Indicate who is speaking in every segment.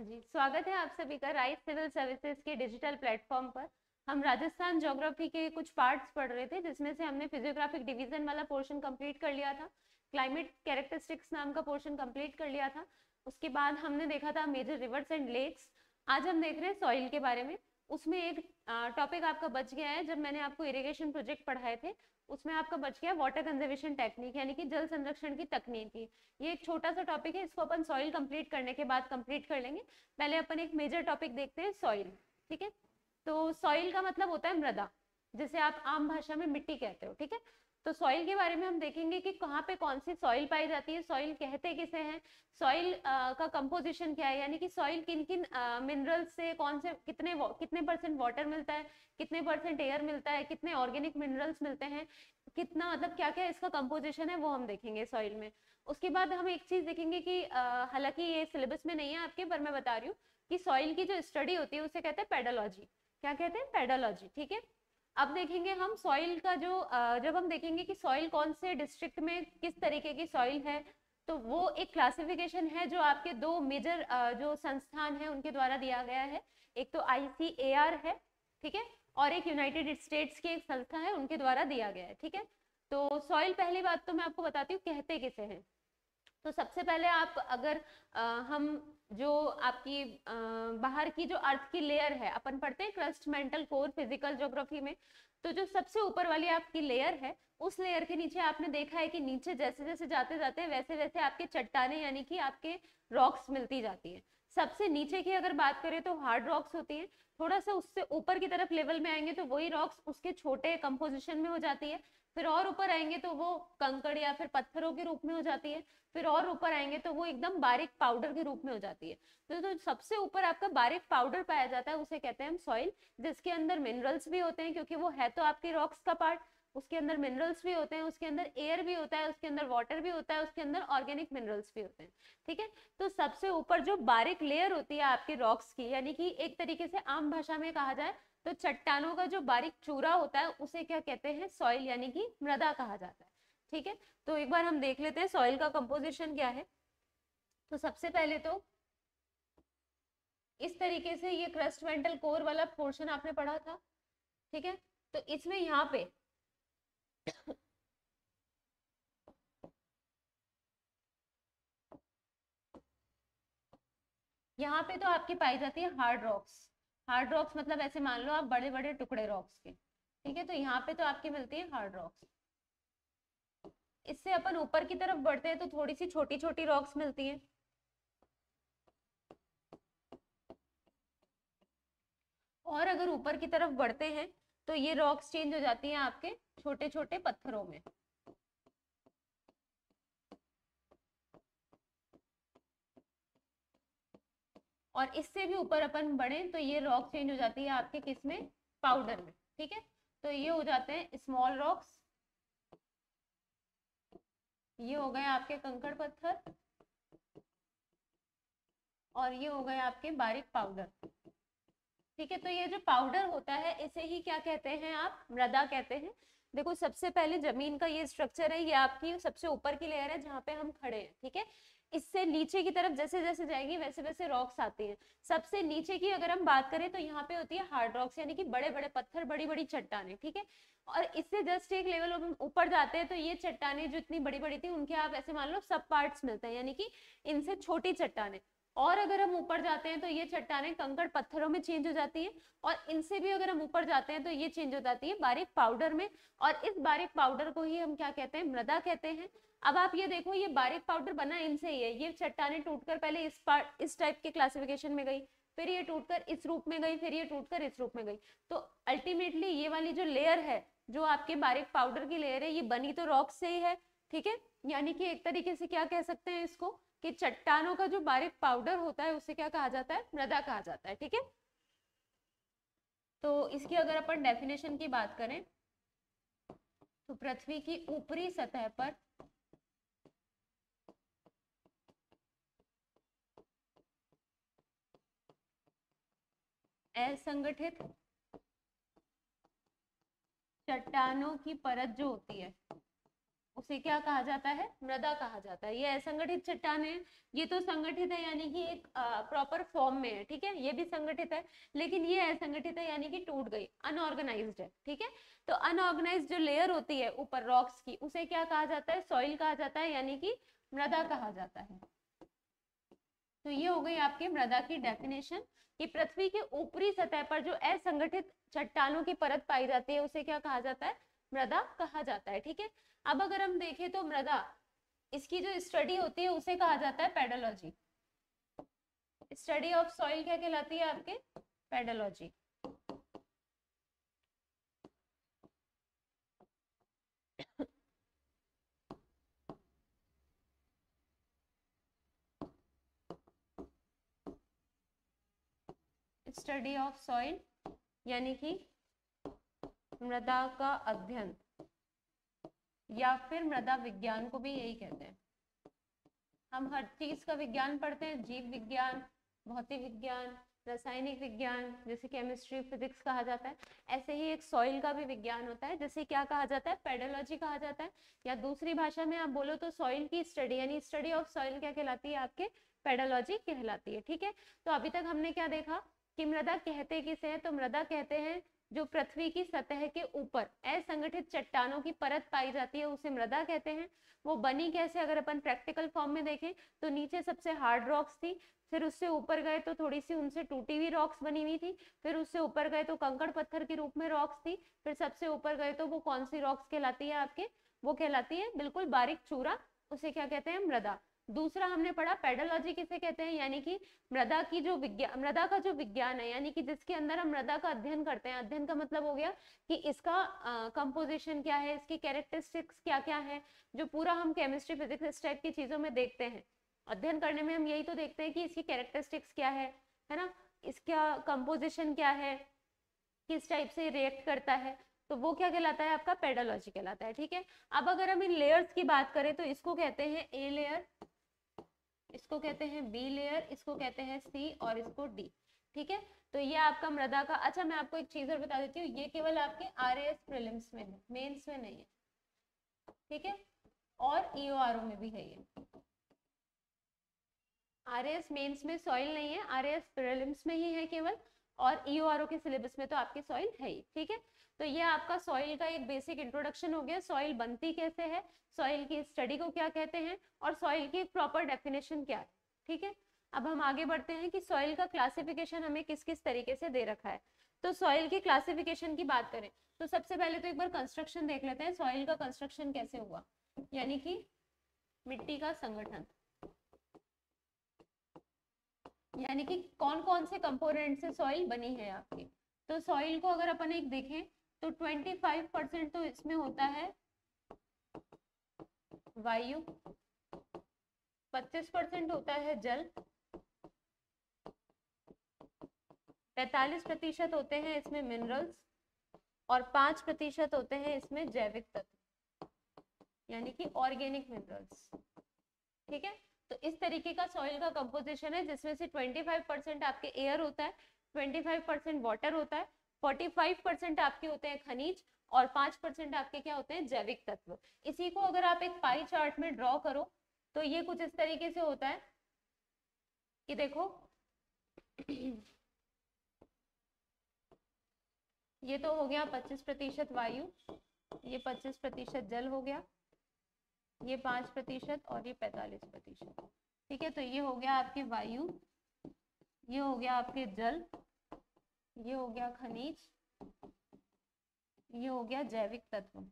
Speaker 1: जी, स्वागत है आप सभी का राइस सिविल सर्विसेज के डिजिटल प्लेटफॉर्म पर। हम राजस्थान ज्योग्राफी के कुछ पार्ट्स पढ़ रहे थे, जिसमें से हमने फिजियोग्राफिक डिवीजन वाला पोर्शन कंप्लीट कर लिया था, क्लाइमेट कैरेक्टरिस्टिक्स नाम का पोर्शन कंप्लीट कर लिया था। उसके बाद हमने देखा था मेजर रिवर्स एंड लेक्स। आज हम देख रहे हैं सॉइल के बारे में। उसमें एक टॉपिक आपका बच गया है, जब मैंने आपको इरिगेशन प्रोजेक्ट पढ़ाए थे उसमें आपका बच गया वाटर कंजर्वेशन टेक्निक, यानी कि जल संरक्षण की तकनीकी। ये एक छोटा सा टॉपिक है, इसको अपन सॉइल कंप्लीट करने के बाद कंप्लीट कर लेंगे। पहले अपन एक मेजर टॉपिक देखते हैं, सॉइल। ठीक है, तो सॉइल का मतलब होता है मृदा, जिसे आप आम भाषा में मिट्टी कहते हो। ठीक है, तो सॉइल के बारे में हम देखेंगे कि कहाँ पे कौन सी सॉइल पाई जाती है, सॉइल कहते किसे हैं, सॉइल का कंपोजिशन क्या है, यानी कि सॉइल किन किन मिनरल्स से, कौन से कितने परसेंट वाटर मिलता है, कितने परसेंट एयर मिलता है, कितने ऑर्गेनिक मिनरल्स मिलते हैं, कितना मतलब क्या क्या इसका कंपोजिशन है, वो हम देखेंगे सॉइल में। उसके बाद हम एक चीज देखेंगे कि हालांकि ये सिलेबस में नहीं है आपके, पर मैं बता रही हूँ कि सॉइल की जो स्टडी होती है उसे कहते हैं पेडोलॉजी। क्या कहते हैं? पेडोलॉजी। ठीक है, अब देखेंगे हम सॉइल का जो जब हम देखेंगे कि सॉइल कौन से डिस्ट्रिक्ट में किस तरीके की सॉइल है, तो वो एक क्लासिफिकेशन है जो आपके दो मेजर जो संस्थान है उनके द्वारा दिया गया है। एक तो ICAR है, ठीक है, और एक यूनाइटेड स्टेट्स की एक संस्था है, उनके द्वारा दिया गया है। ठीक है, तो सॉइल, पहली बात तो मैं आपको बताती हूँ कहते किसे हैं। तो सबसे पहले आप अगर हम जो आपकी बाहर की जो अर्थ की लेयर है, अपन पढ़ते हैं crust mantle core physical geography में, तो जो सबसे ऊपर वाली आपकी लेयर है, उस लेयर के नीचे आपने देखा है कि नीचे जैसे जैसे जाते जाते हैं वैसे वैसे आपके चट्टाने यानी कि आपके रॉक्स मिलती जाती है। सबसे नीचे की अगर बात करें तो हार्ड रॉक्स होती है, थोड़ा सा उससे ऊपर की तरफ लेवल में आएंगे तो वही रॉक्स उसके छोटे कंपोजिशन में हो जाती है, फिर और ऊपर आएंगे तो वो कंकड़ या फिर पत्थरों के रूप में हो जाती है, फिर और ऊपर आएंगे तो वो एकदम बारीक पाउडर के रूप में हो जाती है। तो सबसे ऊपर आपका बारीक पाउडर पाया जाता है, उसे कहते हैं हम सॉइल, जिसके अंदर मिनरल्स भी होते हैं, क्योंकि वो है तो आपके रॉक्स का पार्ट। उसके अंदर मिनरल्स भी होते हैं, उसके अंदर एयर भी होता है, उसके अंदर वाटर भी होता है, उसके अंदर ऑर्गेनिक मिनरल्स भी होते हैं। ठीक है, तो सबसे ऊपर जो बारीक लेयर होती है आपके रॉक्स की, यानी कि एक तरीके से आम भाषा में कहा जाए तो चट्टानों का जो बारीक चूरा होता है उसे क्या कहते हैं? सॉइल, यानी कि मृदा कहा जाता है। ठीक है, तो एक बार हम देख लेते हैं सॉइल का कंपोजिशन क्या है। तो सबसे पहले तो इस तरीके से ये क्रस्ट वेंटल कोर वाला पोर्शन आपने पढ़ा था। ठीक है, तो इसमें यहाँ पे यहाँ पे तो आपकी पाई जाती है हार्ड रॉक्स। हार्ड रॉक्स मतलब ऐसे मान लो आप बड़े बड़े टुकड़े रॉक्स के। ठीक है, तो यहाँ पे तो आपकी मिलती है हार्ड रॉक्स। इससे अपन ऊपर की तरफ बढ़ते हैं तो थोड़ी सी छोटी छोटी रॉक्स मिलती हैं, और अगर ऊपर की तरफ बढ़ते हैं तो ये रॉक्स चेंज हो जाती हैं आपके छोटे छोटे पत्थरों में। और इससे भी ऊपर अपन बढ़े तो ये रॉक चेंज हो जाती है आपके किस में? पाउडर में। ठीक है, तो ये हो जाते हैं स्मॉल रॉक्स, ये हो गए आपके कंकड़ पत्थर, और ये हो गए आपके बारीक पाउडर। ठीक है, तो ये जो पाउडर होता है इसे ही क्या कहते हैं? आप मृदा कहते हैं। देखो, सबसे पहले जमीन का ये स्ट्रक्चर है, ये आपकी सबसे ऊपर की लेयर है जहाँ पे हम खड़े हैं। ठीक है, इससे नीचे की तरफ जैसे जैसे जाएगी वैसे वैसे रॉक्स आती हैं। सबसे नीचे की अगर हम बात करें तो यहाँ पे होती है हार्ड रॉक्स, यानी कि बड़े बड़े पत्थर, बड़ी बड़ी चट्टाने। ठीक है, और इससे जस्ट एक लेवल ऊपर जाते हैं तो ये चट्टाने जो इतनी बड़ी बड़ी थी उनके आप ऐसे मान लो सब पार्ट्स मिलते हैं, यानी कि इनसे छोटी चट्टाने। और अगर हम ऊपर जाते हैं तो ये चट्टानें कंकड़ पत्थरों में चेंज हो जाती हैं, और इनसे भी अगर हम ऊपर जाते हैं तो ये चेंज हो जाती है बारीक पाउडर में, और इस बारीक पाउडर को ही हम क्या कहते हैं? मृदा कहते हैं। अब आप ये देखो, ये बारीक पाउडर बना इनसे ही है। ये चट्टानें टूटकर पहले इस टाइप के क्लासिफिकेशन में गई, फिर ये टूटकर इस रूप में गई, फिर ये टूटकर इस रूप में गई। तो अल्टीमेटली ये वाली जो लेयर है, जो आपके बारीक पाउडर की लेयर है, ये बनी तो रॉक से ही है। ठीक है, यानी कि एक तरीके से क्या कह सकते हैं इसको, कि चट्टानों का जो बारीक पाउडर होता है उसे क्या कहा जाता है? मृदा कहा जाता है। ठीक है, तो इसकी अगर अपन डेफिनेशन की बात करें तो पृथ्वी की ऊपरी सतह पर असंगठित चट्टानों की परत जो होती है उसे क्या कहा जाता है, मृदा कहा जाता है। ये असंगठित चट्टान है, ये तो संगठित है यानी कि एक प्रॉपर फॉर्म में है, ठीक है, ये भी संगठित है, लेकिन ये असंगठित है यानी कि टूट गई, अनऑर्गेनाइज्ड है, ठीक है। तो अनऑर्गेनाइज्ड जो लेयर होती है ऊपर रॉक्स की, उसे क्या कहा जाता है, सॉइल कहा जाता है यानी कि मृदा कहा जाता है। तो ये हो गई आपकी मृदा की डेफिनेशन कि पृथ्वी के ऊपरी सतह पर जो असंगठित चट्टानों की परत पाई जाती है उसे क्या कहा जाता है, मृदा कहा जाता है, ठीक है। अब अगर हम देखें तो मृदा, इसकी जो स्टडी होती है उसे कहा जाता है पेडोलॉजी। स्टडी ऑफ सॉइल क्या कहलाती है आपके, पेडोलॉजी। स्टडी ऑफ सॉइल यानी कि मृदा का अध्ययन, या फिर मृदा विज्ञान को भी यही कहते हैं। हम हर चीज का विज्ञान पढ़ते हैं, जीव विज्ञान, भौतिक विज्ञान, रासायनिक विज्ञान, जैसे केमिस्ट्री फिजिक्स कहा जाता है, ऐसे ही एक सॉइल का भी विज्ञान होता है जिसे क्या कहा जाता है, पेडोलॉजी कहा जाता है, या दूसरी भाषा में आप बोलो तो सॉइल की स्टडी यानी स्टडी ऑफ सॉइल क्या कहलाती है आपके, पेडोलॉजी कहलाती है, ठीक है। तो अभी तक हमने क्या देखा कि मृदा कहते किसे हैं, तो मृदा कहते हैं जो पृथ्वी की सतह के ऊपर असंगठित चट्टानों की परत पाई जाती है उसे मृदा कहते हैं। वो बनी कैसे, अगर अपन प्रैक्टिकल फॉर्म में देखें तो नीचे सबसे हार्ड रॉक्स थी, फिर उससे ऊपर गए तो थोड़ी सी उनसे टूटी हुई रॉक्स बनी हुई थी, फिर उससे ऊपर गए तो कंकड़ पत्थर के रूप में रॉक्स थी, फिर सबसे ऊपर गए तो वो कौन सी रॉक्स कहलाती है आपके, वो कहलाती है बिल्कुल बारीक चूरा, उसे क्या कहते हैं, मृदा। दूसरा हमने पढ़ा पेडोलॉजी किसे कहते हैं, यानी कि मृदा की जो विज्ञान, मृदा का जो विज्ञान है यानी कि जिसके अंदर हम मृदा का अध्ययन करते हैं। अध्ययन का मतलब हो गया कि इसका कंपोजिशन क्या है, इसकी कैरेक्टरिस्टिक्स क्या क्या है, जो पूरा हम केमिस्ट्री फिजिक्स इस टाइप की चीजों में देखते हैं। अध्ययन करने में हम यही तो देखते हैं कि इसकी कैरेक्टरिस्टिक्स क्या है ना, इसका कंपोजिशन क्या है, किस टाइप से रिएक्ट करता है, तो वो क्या कहलाता है आपका, पेडोलॉजी कहलाता है, ठीक है। अब अगर हम इन लेयर्स की बात करें तो इसको कहते हैं ए लेयर, इसको कहते हैं बी लेयर, इसको कहते हैं सी और इसको डी, ठीक है। तो ये आपका मृदा का, अच्छा मैं आपको एक चीज और बता देती हूँ, ये केवल आपके आरएएस प्रीलिम्स में है, मेंस में नहीं है, ठीक है, और ईओआरओ में भी है ये। आरएएस मेंस में सॉइल नहीं है, आरएएस प्रीलिम्स में ही है केवल, और ईओआरओ के सिलेबस में तो आपकी सॉइल है ही, ठीक है। तो ये आपका सॉइल का एक बेसिक इंट्रोडक्शन हो गया, सॉइल बनती कैसे है, सॉइल की स्टडी को क्या कहते हैं, और सॉइल की प्रॉपर डेफिनेशन क्या है, ठीक है। अब हम आगे बढ़ते हैं कि सॉइल का क्लासिफिकेशन हमें किस किस तरीके से दे रखा है। तो सॉइल की क्लासिफिकेशन की बात करें तो सबसे पहले तो एक बार कंस्ट्रक्शन देख लेते हैं, सॉइल का कंस्ट्रक्शन कैसे हुआ, यानी कि मिट्टी का संगठन, यानी कि कौन कौन से कंपोनेंट से सॉइल बनी है आपकी। तो सॉइल को अगर अपन एक देखें तो 25% तो इसमें होता है वायु, 25% होता है जल, 45% होते हैं इसमें मिनरल्स, और 5% होते हैं इसमें जैविक तत्व यानी कि ऑर्गेनिक मिनरल्स, ठीक है। तो इस तरीके का सॉइल का कंपोजिशन है जिसमें से 25% आपके एयर होता है, 25% वाटर होता है, 45% आपके होते हैं खनिज, और 5% आपके क्या होते हैं, जैविक तत्व। इसी को अगर आप एक पाई चार्ट में ड्रॉ करो तो ये कुछ इस तरीके से होता है कि देखो ये तो हो गया 25% वायु, ये 25% जल हो गया, ये 5% और ये 45%, ठीक है। तो ये हो गया आपके वायु, ये हो गया आपके जल, ये हो गया खनिज, ये हो गया जैविक तत्व,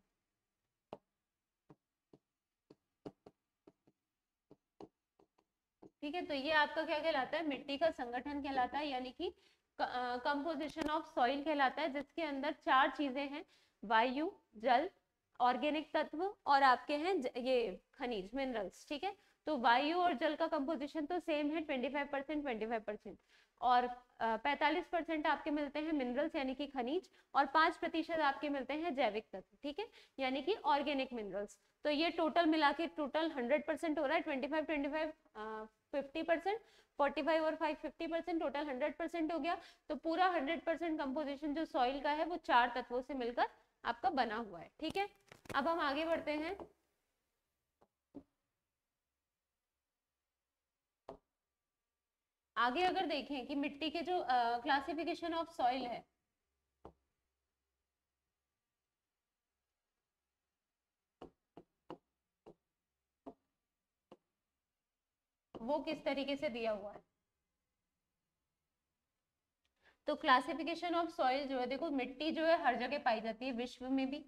Speaker 1: ठीक है। तो ये आपका क्या कहलाता है, मिट्टी का संगठन कहलाता है, यानी कि कंपोजिशन ऑफ सॉइल कहलाता है, जिसके अंदर 4 चीजें हैं, वायु, जल, ऑर्गेनिक तत्व और आपके हैं ये खनिज मिनरल्स, ठीक है। तो वायु और जल का कंपोजिशन तो सेम है 25%, और 45% आपके मिलते हैं मिनरल्स यानी कि खनिज, और 5% आपके मिलते हैं जैविक तत्व, ठीक है, यानी कि ऑर्गेनिक मिनरल्स। तो ये टोटल मिला के टोटल 100% हो रहा है, 25 50%, 45 और 5 50%, टोटल 100% हो गया। तो पूरा 100% कंपोजिशन जो सॉइल का है वो 4 तत्वों से मिलकर आपका बना हुआ है, ठीक है। अब हम आगे बढ़ते हैं आगे अगर देखें कि मिट्टी के जो क्लासिफिकेशन ऑफ सॉइल है, वो किस तरीके से दिया हुआ है। तो क्लासिफिकेशन ऑफ सॉइल जो है, देखो मिट्टी जो है हर जगह पाई जाती है, विश्व में भी,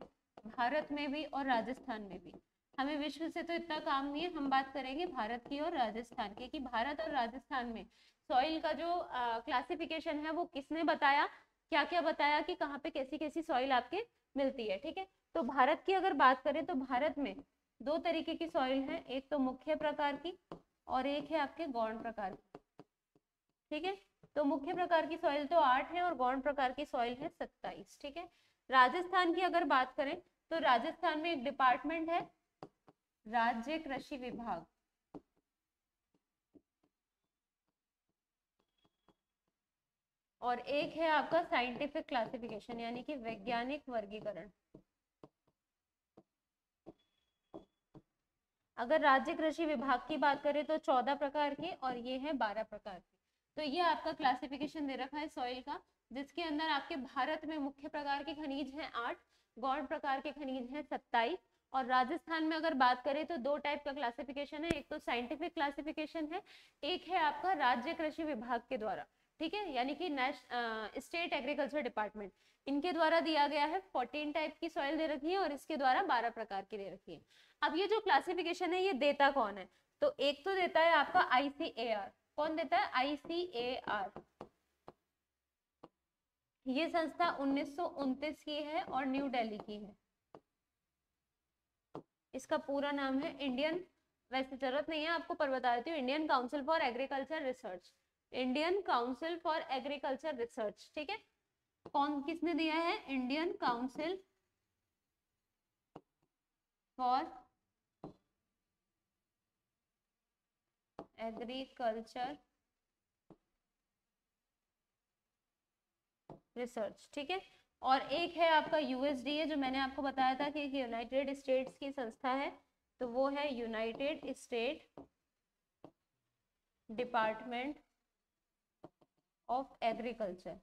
Speaker 1: भारत में भी और राजस्थान में भी। हमें विश्व से तो इतना काम नहीं है, हम बात करेंगे भारत की और राजस्थान की, कि भारत और राजस्थान में सॉइल का जो क्लासिफिकेशन है वो किसने बताया, क्या क्या बताया कि कहाँ पे कैसी कैसी सॉइल आपके मिलती है। ठीक है, तो भारत की अगर बात करें तो भारत में दो तरीके की सॉइल है, एक तो मुख्य प्रकार की और एक है आपके गौण प्रकार की। ठीक है, तो मुख्य प्रकार की सॉइल तो 8 है और गौण प्रकार की सॉइल है 27। ठीक है, राजस्थान की अगर बात करें तो राजस्थान में एक डिपार्टमेंट है राज्य कृषि विभाग, और एक है आपका साइंटिफिक क्लासिफिकेशन यानी कि वैज्ञानिक वर्गीकरण। अगर राज्य कृषि विभाग की बात करें तो 14 प्रकार के और ये है 12 प्रकार के। तो ये आपका क्लासिफिकेशन दे रखा है सॉइल का, जिसके अंदर आपके भारत में मुख्य प्रकार के खनिज हैं 8, गौण प्रकार के खनिज हैं 27, और राजस्थान में अगर बात करें तो दो टाइप का क्लासिफिकेशन है, एक तो साइंटिफिक क्लासिफिकेशन है, एक है आपका राज्य कृषि विभाग के द्वारा। ठीक है, यानी कि स्टेट एग्रीकल्चर डिपार्टमेंट, इनके द्वारा दिया गया है। 14 टाइप की सॉइल दे रखी है और इसके द्वारा 12 प्रकार की दे रखी है। अब ये जो क्लासिफिकेशन है ये देता कौन है, तो एक तो देता है आपका आईसीएआर। कौन देता है? आईसीएआर। ये संस्था 1929 की है और न्यू दिल्ली की है। इसका पूरा नाम है इंडियन, वैसे जरूरत नहीं है आपको पर बता देती हूँ, Indian council for agriculture research, Indian council for agriculture research. ठीक है, कौन किसने दिया है? Indian council for agriculture research. ठीक है, और एक है आपका यूएसडीए, जो मैंने आपको बताया था कि यूनाइटेड स्टेट्स की संस्था है, तो वो है United state department of agriculture.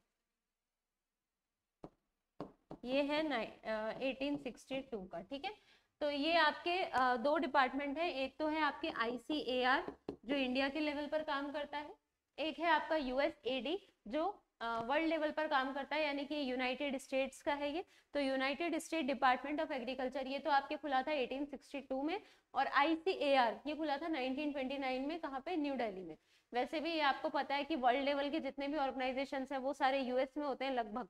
Speaker 1: ये है 1862 का। ठीक है, तो ये आपके दो डिपार्टमेंट है, एक तो है आपके आईसीएआर जो इंडिया के लेवल पर काम करता है, एक है आपका यूएसएडी जो वर्ल्ड लेवल पर काम करता है, यानी कि यूनाइटेड स्टेट्स का है ये। तो United state department of agriculture ये तो आपके खुला था 1862 में, और आईसीएआर ये खुला था 1929 में। कहाँ पे? न्यू दिल्ली में। वैसे भी ये आपको पता है कि वर्ल्ड लेवल के जितने भी ऑर्गेनाइजेशन है वो सारे यूएस में होते हैं, लगभग,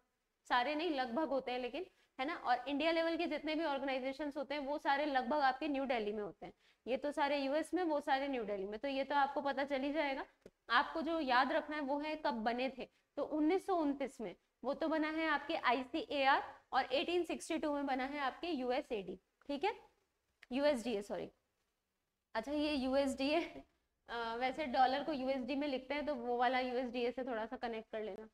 Speaker 1: सारे नहीं लगभग होते हैं लेकिन, है ना। और इंडिया लेवल के जितने भी ऑर्गेनाइजेशंस होते हैं वो सारे लगभग आपके न्यू दिल्ली में होते हैं। ये तो सारे यूएस में, वो सारे न्यू दिल्ली में, तो ये तो आपको पता चल ही जाएगा। आपको जो याद रखना है वो है कब बने थे, तो 1929 में वो तो बना है आपके आईसीएआर, और 1862 में बना है आपके यूएसएडी। ठीक है, यूएसडीए सॉरी। अच्छा, ये यूएसडीए वैसे डॉलर को यूएसडी में लिखते हैं, तो वो वाला यूएसडीए से थोड़ा सा कनेक्ट कर लेना।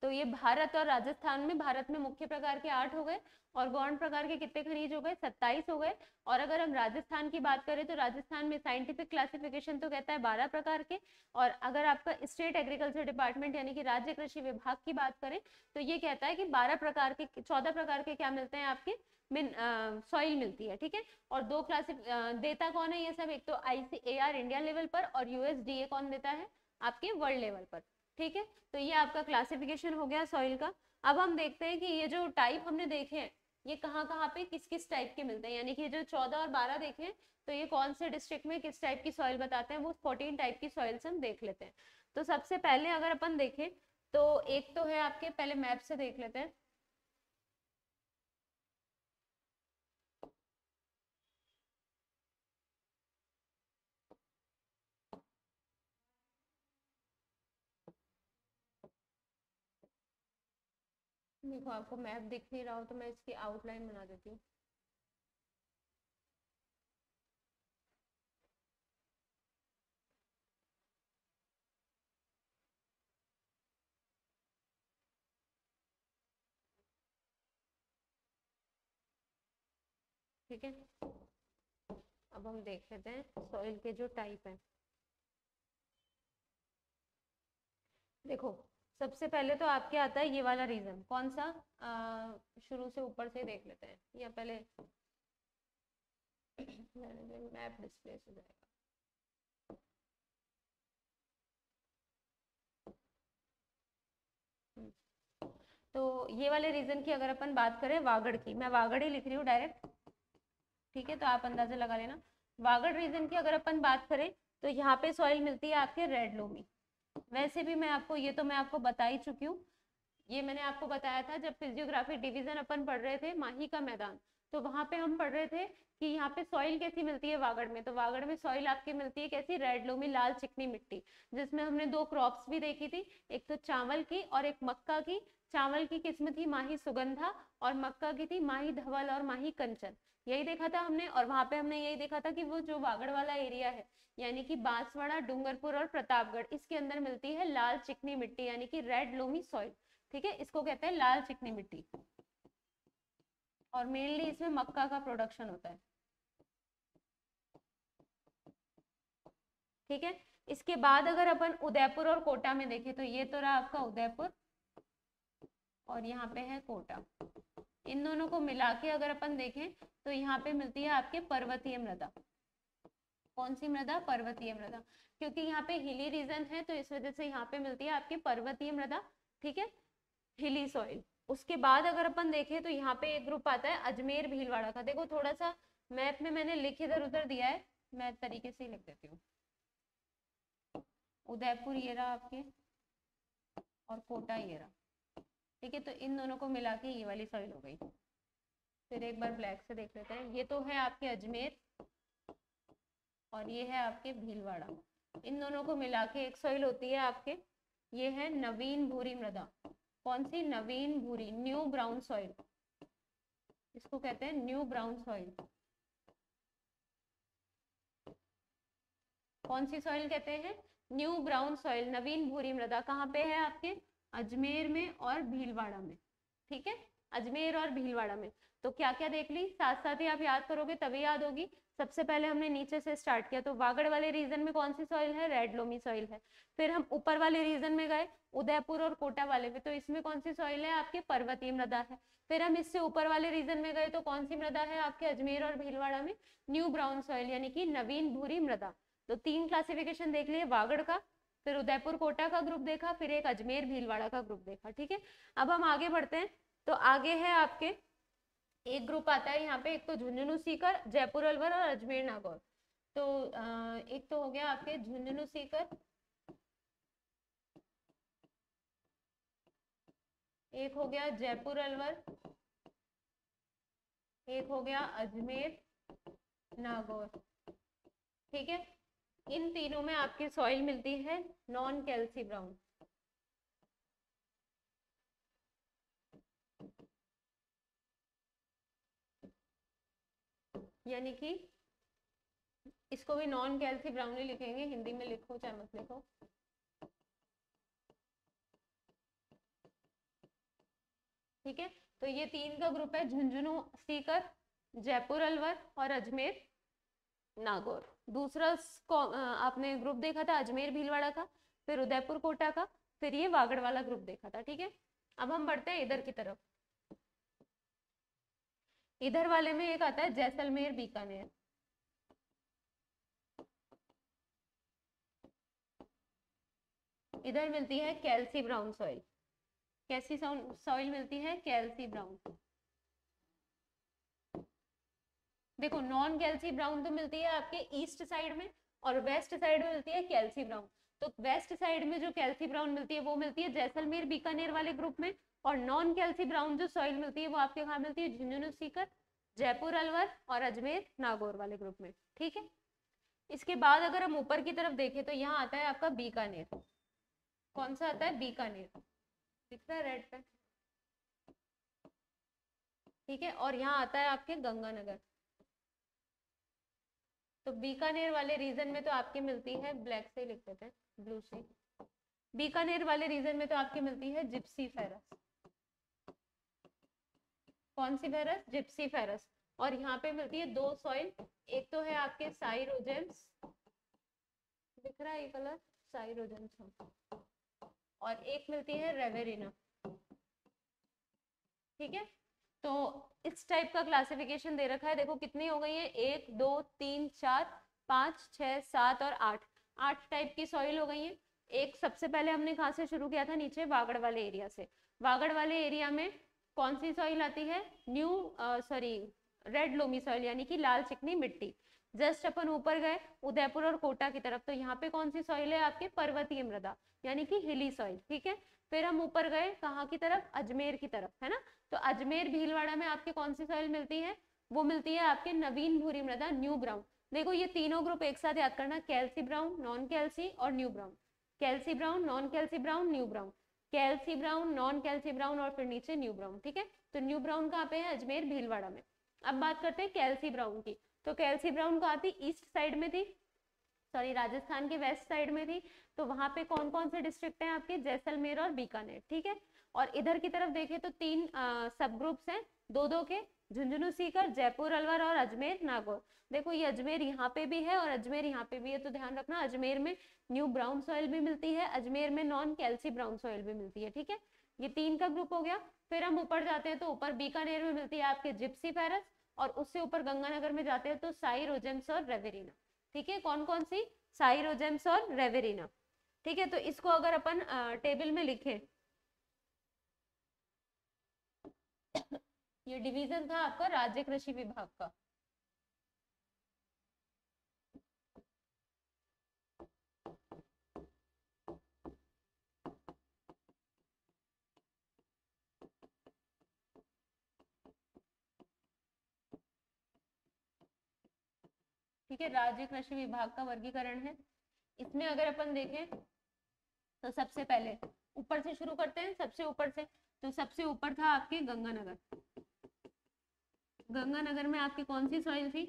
Speaker 1: तो ये भारत और राजस्थान में, भारत में मुख्य प्रकार के 8 हो गए और गौण प्रकार के कितने खनिज हो गए? 27 हो गए। और अगर हम राजस्थान की बात करें तो राजस्थान में साइंटिफिक क्लासिफिकेशन तो कहता है 12 प्रकार के, और अगर आपका स्टेट एग्रीकल्चर डिपार्टमेंट यानी कि राज्य कृषि विभाग की बात करें तो ये कहता है कि 12 प्रकार के, 14 प्रकार के क्या मिलते हैं आपके? सॉइल मिलती है। ठीक है, और दो देता कौन है ये सब? एक तो आईसीएआर इंडिया लेवल पर, और यूएसडीए कौन देता है? आपके वर्ल्ड लेवल पर। ठीक है, तो ये आपका क्लासिफिकेशन हो गया सॉइल का। अब हम देखते हैं कि ये जो टाइप हमने देखे हैं ये कहाँ कहाँ पे किस किस टाइप के मिलते हैं, यानी कि जो 14 और 12 देखे हैं तो ये कौन से डिस्ट्रिक्ट में किस टाइप की सॉइल बताते हैं, वो 14 टाइप की सॉइल्स हम देख लेते हैं। तो सबसे पहले अगर अपन देखें तो एक तो है आपके, पहले मैप से देख लेते हैं। देखो आपको मैप दिख नहीं रहा हो तो मैं इसकी आउटलाइन बना देती हूँ। ठीक है, अब हम देख लेते हैं सॉइल के जो टाइप है। देखो सबसे पहले तो आपके आता है ये वाला रीजन, कौन सा, शुरू से ऊपर से देख लेते हैं, या पहले मैप डिस्प्ले हो जाएगा। तो ये वाले रीजन की अगर अपन बात करें वागड़ की, मैं वागड़ ही लिख रही हूँ डायरेक्ट, ठीक है, तो आप अंदाजा लगा लेना। वागड़ रीजन की अगर अपन बात करें तो यहाँ पे सॉइल मिलती है आपके रेड लोमी। वैसे भी मैं आपको, ये तो मैं आपको बता ही चुकी हूँ, ये मैंने आपको बताया था जब फिजियोग्राफी डिवीजन अपन पढ़ रहे थे माही का मैदान, तो वहां पे हम पढ़ रहे थे कि यहाँ पे सॉइल कैसी मिलती है वागड़ में। तो वागड़ में सॉइल आपकी मिलती है कैसी, रेड लोमी, लाल चिकनी मिट्टी, जिसमें हमने दो क्रॉप्स भी देखी थी, एक तो चावल की और एक मक्का की। चावल की किस्म थी माही सुगंधा और मक्का की थी माही धवल और माही कंचन, यही देखा था हमने। और वहां पे हमने यही देखा था कि वो जो वागड़ वाला एरिया है यानी कि बांसवाड़ा, डूंगरपुर और प्रतापगढ़, इसके अंदर मिलती है लाल चिकनी मिट्टी यानी कि रेड लोमी सॉइल, ठीक है, इसको कहते हैं लाल चिकनी मिट्टी। और मेनली इसमें मक्का का प्रोडक्शन होता है, ठीक है। इसके बाद अगर अपन उदयपुर और कोटा में देखें तो ये तो रहा आपका उदयपुर और यहाँ पे है कोटा, इन दोनों को मिला के अगर अपन देखें तो यहाँ पे मिलती है आपके पर्वतीय मृदा। कौन सी मृदा, पर्वतीय मृदा, क्योंकि यहाँ पे हिली रीजन है तो इस वजह से यहाँ पे मिलती है आपकी पर्वतीय मृदा, ठीक है, हिली सॉइल। उसके बाद अगर अपन देखें तो यहाँ पे एक ग्रुप आता है अजमेर भीलवाड़ा का। देखो थोड़ा सा मैप में मैंने लिख इधर उधर दिया है, मैं तरीके से ही लिख देती हूँ। उदयपुर ये रहा आपके और कोटा ये रहा, ठीक है, तो इन दोनों को मिला के ये वाली सॉइल हो गई। फिर एक बार ब्लैक से देख लेते हैं, ये तो है आपके अजमेर और ये है आपके भीलवाड़ा, इन दोनों को मिला के एक सॉइल होती है आपके, ये है नवीन भूरी मृदा। कौन सी, नवीन भूरी, न्यू ब्राउन सॉइल, इसको कहते हैं न्यू ब्राउन सॉइल। कौन सी सॉइल कहते हैं, न्यू ब्राउन सॉइल, नवीन भूरी मृदा। कहाँ पे है आपके, अजमेर में और भीलवाड़ा में, ठीक है, अजमेर और भीलवाड़ा में। तो क्या क्या देख ली, साथ साथ ही आप याद करोगे तभी याद होगी। सबसे पहले हमने नीचे से स्टार्ट किया, तो वागड़ वाले रीजन में कौन सी सॉइल है, रेड लोमी सॉइल है। फिर हम ऊपर वाले रीजन में गए उदयपुर और कोटा वाले में, तो इसमें कौन सी सॉइल है आपके, पर्वतीय मृदा है। फिर हम इससे ऊपर वाले रीजन में गए तो कौन सी मृदा है आपके अजमेर और भीलवाड़ा में, न्यू ब्राउन सॉइल यानी कि नवीन भूरी मृदा। तो तीन क्लासिफिकेशन देख लिए वागड़ का, फिर उदयपुर कोटा का ग्रुप देखा, फिर एक अजमेर भीलवाड़ा का ग्रुप देखा, ठीक है। अब हम आगे बढ़ते हैं, तो आगे है आपके एक ग्रुप आता है यहाँ पे, एक तो झुंझुनू सीकर, जयपुर अलवर और अजमेर नागौर। तो एक तो हो गया आपके झुंझुनू सीकर, एक हो गया जयपुर अलवर, एक हो गया अजमेर नागौर, ठीक है। इन तीनों में आपकी सॉइल मिलती है नॉन कैल्सी ब्राउन, यानी कि इसको भी नॉन कैल्सी ब्राउन ही लिखेंगे, हिंदी में लिखो चाहे मत लिखो, ठीक है। तो ये तीन का ग्रुप है, झुंझुनू सीकर, जयपुर अलवर और अजमेर नागौर। दूसरा आपने ग्रुप देखा था अजमेर भीलवाड़ा का, फिर उदयपुर कोटा का, फिर ये वागड़ वाला ग्रुप देखा था, ठीक है। अब हम बढ़ते हैं इधर की तरफ, इधर वाले में एक आता है जैसलमेर बीकानेर। इधर मिलती है कैल्सी ब्राउन सॉइल, कैसी सॉइल मिलती है, कैल्सी ब्राउन। देखो नॉन कैल्सी ब्राउन तो मिलती है आपके ईस्ट साइड में और वेस्ट साइड में मिलती है कैल्सी ब्राउन। तो वेस्ट साइड में जो कैल्सी ब्राउन मिलती है वो मिलती है जैसलमेर बीकानेर वाले ग्रुप में, और नॉन कैल्सी ब्राउन जो सॉइल मिलती है वो आपके कहाँ मिलती है, झुंझुनू सीकर, जयपुर अलवर और अजमेर नागौर वाले ग्रुप में, ठीक है। इसके बाद अगर हम ऊपर की तरफ देखें तो यहाँ आता है आपका बीकानेर। कौन सा आता है, बीकानेर, दिख रहा है रेड पे, ठीक है। और यहाँ आता है आपके गंगानगर। तो बीकानेर वाले रीजन में तो आपकी मिलती है, ब्लैक से लिख देते हैं, ब्लू से, बीकानेर वाले रीजन में तो आपकी मिलती है जिप्सी फेरस। कौन सी फेरस, जिप्सी फेरस। और यहाँ पे मिलती है दो सॉइल, एक तो है आपके साइरोजेंस, दिख रहा है ये कलर, साइरोजेंस, और एक मिलती है रेवेरिना। ठीक है, तो इस टाइप का क्लासिफिकेशन दे रखा है। देखो कितनी हो गई है, 1 2 3 4 5 6 7 और 8, 8 टाइप की सॉइल हो गई है। एक सबसे पहले हमने कहाँ से शुरू किया था, नीचे वागड़ वाले एरिया से। वागड़ वाले एरिया में कौन सी सॉइल आती है, रेड लोमी सॉइल, यानी कि लाल चिकनी मिट्टी। जस्ट अपन ऊपर गए उदयपुर और कोटा की तरफ, तो यहाँ पे कौन सी सॉइल है आपके, पर्वतीय मृदा, यानी कि हिली सॉइल। ठीक है, फिर हम ऊपर गए कहाँ की तरफ, अजमेर की तरफ, है ना। तो अजमेर भीलवाड़ा में आपके कौन सी सॉइल मिलती है, वो मिलती है आपके नवीन भूरी मृदा, न्यू ब्राउन। देखो ये तीनों ग्रुप एक साथ याद करना, कैल्सी ब्राउन, नॉन कैल्सी और new brown. कैल्सी brown, non कैल्सी brown, new brown, कैल्सी brown, non कैल्सी brown और फिर नीचे न्यू ब्राउन। ठीक है, तो न्यू ब्राउन कहाँ पे है, अजमेर भीलवाड़ा में। अब बात करते हैं कैल्सी ब्राउन की। तो कैल्सी ब्राउन कहाँ थी, ईस्ट साइड में थी, सॉरी राजस्थान के वेस्ट साइड में थी। तो वहां पे कौन कौन से डिस्ट्रिक्ट हैं आपके, जैसलमेर और बीकानेर। ठीक है, और इधर की तरफ देखें तो 3 सब ग्रुप्स हैं, दो दो के, झुंझुनू सीकर, जयपुर अलवर और अजमेर नागौर। देखो ये अजमेर यहाँ पे भी है और अजमेर यहाँ पे भी है, तो ध्यान रखना अजमेर में न्यू ब्राउन सॉइल भी मिलती है, अजमेर में नॉन कैल्सी ब्राउन सॉइल भी मिलती है। ठीक है, ये 3 का ग्रुप हो गया। फिर हम ऊपर जाते हैं तो ऊपर बीकानेर में मिलती है आपके जिप्सी फेरस, और उससे ऊपर गंगानगर में जाते हैं तो साइरोजेम्स और रेवेरिना। ठीक है, कौन कौन सी, साइरोजेम्स और रेवेरिना। ठीक है, तो इसको अगर अपन टेबल में लिखें, ये डिवीजन था आपका राज्य कृषि विभाग का। ठीक है, राज्य कृषि विभाग का वर्गीकरण है। इसमें अगर अपन देखें तो सबसे पहले ऊपर से शुरू करते हैं, सबसे ऊपर से। तो सबसे ऊपर था आपके गंगानगर। गंगानगर में आपकी कौन सी सॉइल थी,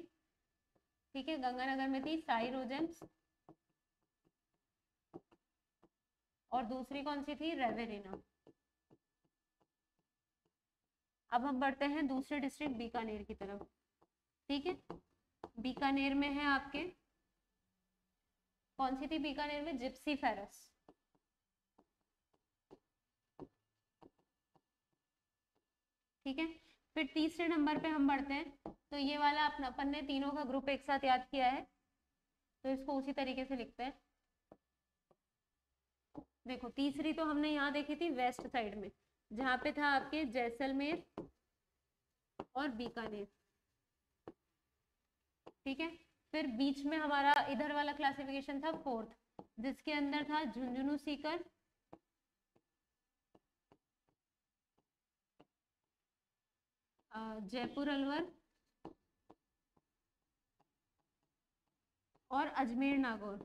Speaker 1: ठीक है, गंगानगर में थी साइरोजेम्स, और दूसरी कौन सी थी, रेवेरिना। अब हम बढ़ते हैं दूसरे डिस्ट्रिक्ट बीकानेर की तरफ। ठीक है, बीकानेर में है आपके कौन सी थी, बीकानेर में जिप्सी फेरस। ठीक है, फिर तीसरे नंबर पे हम बढ़ते हैं, तो ये वाला अपना अपन ने तीनों का ग्रुप एक साथ याद किया है, तो इसको उसी तरीके से लिखते हैं। देखो तीसरी तो हमने यहाँ देखी थी वेस्ट साइड में, जहाँ पे था आपके जैसलमेर और बीकानेर। ठीक है, फिर बीच में हमारा इधर वाला क्लासिफिकेशन था फोर्थ, जिसके अंदर था झुंझुनू सीकर, जयपुर अलवर और अजमेर नागौर।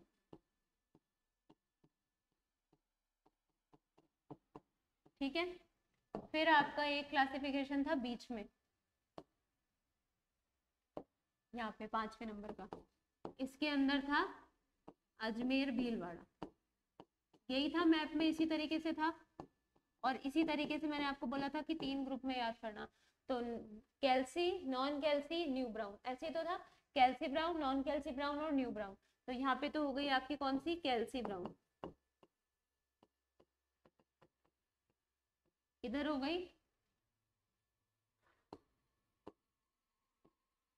Speaker 1: ठीक है, फिर आपका एक क्लासिफिकेशन था बीच में, यहाँ पे 5वें नंबर का, इसके अंदर था अजमेर भीलवाड़ा। यही था मैप में, इसी तरीके से था, और इसी तरीके से मैंने आपको बोला था कि 3 ग्रुप में याद करना। तो कैल्सी, नॉन कैल्सी, न्यू ब्राउन, ऐसे तो था, कैल्सी ब्राउन, नॉन कैल्सी ब्राउन और न्यू ब्राउन। तो यहाँ पे तो हो गई आपकी कौन सी, कैल्सी ब्राउन। इधर हो गई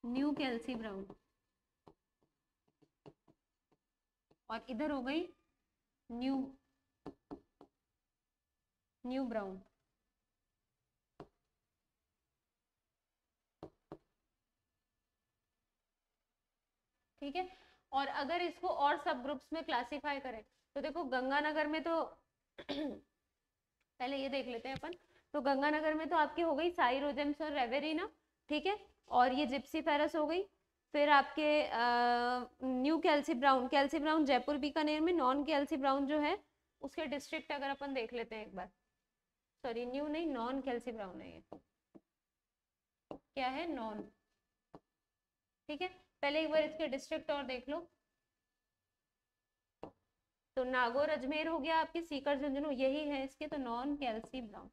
Speaker 1: न्यू कैल्सी ब्राउन, और इधर हो गई न्यू न्यू ब्राउन। ठीक है, और अगर इसको और सब ग्रुप्स में क्लासिफाई करें तो देखो गंगानगर में तो पहले ये देख लेते हैं अपन। तो गंगानगर में तो आपकी हो गई साइरोजेम्स और रेवेरिना। ठीक है, और ये जिप्सी फेरस हो गई। फिर आपके new कैल्सी brown, कैल्सी brown Jaipur Bikaner में, नॉन कैल्सी ब्राउन जो है उसके डिस्ट्रिक्ट अगर अपन देख लेते हैं एक बार, सॉरी न्यू नहीं, नॉन कैल्सी ब्राउन है ये, क्या है, नॉन। ठीक है, पहले एक बार इसके डिस्ट्रिक्ट और देख लो। तो नागौर अजमेर हो गया आपकी, सीकर झुंझुनू यही है इसके, तो नॉन कैल्सी ब्राउन।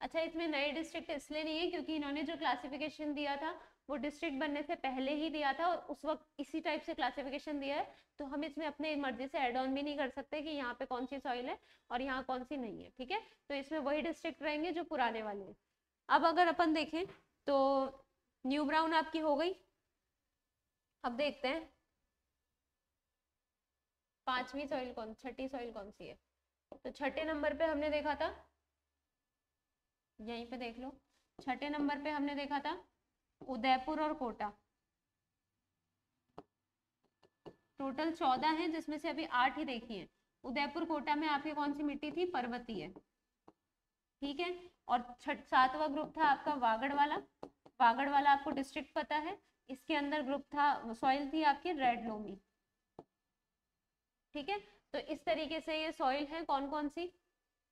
Speaker 1: अच्छा, इसमें नए डिस्ट्रिक्ट इसलिए नहीं है क्योंकि इन्होंने जो क्लासिफिकेशन दिया था वो डिस्ट्रिक्ट बनने से पहले ही दिया था और उस वक्त इसी टाइप से क्लासिफिकेशन दिया है, तो हम इसमें अपने मर्जी से एड ऑन भी नहीं कर सकते कि यहाँ पे कौन सी सॉइल है और यहाँ कौन सी नहीं है, ठीक है। तो इसमें वही डिस्ट्रिक्ट रहेंगे जो पुराने वाले हैं। अब अगर अपन देखें तो न्यू ब्राउन आपकी हो गई। अब देखते हैं पांचवी सॉइल छठी सॉइल कौन सी है। तो छठे नंबर पे हमने देखा था, यहीं पे देख लो, छठे नंबर पे हमने देखा था उदयपुर और कोटा। टोटल 14 है जिसमें से अभी 8 ही देखी है। उदयपुर कोटा में आपकी कौन सी मिट्टी थी, पर्वतीय, ठीक है। और 7वां ग्रुप था आपका वागड़ वाला। वागड़ वाला आपको डिस्ट्रिक्ट पता है, इसके अंदर ग्रुप था, सॉइल थी आपकी रेड लोमी, ठीक है। तो इस तरीके से ये सॉइल है कौन कौन सी,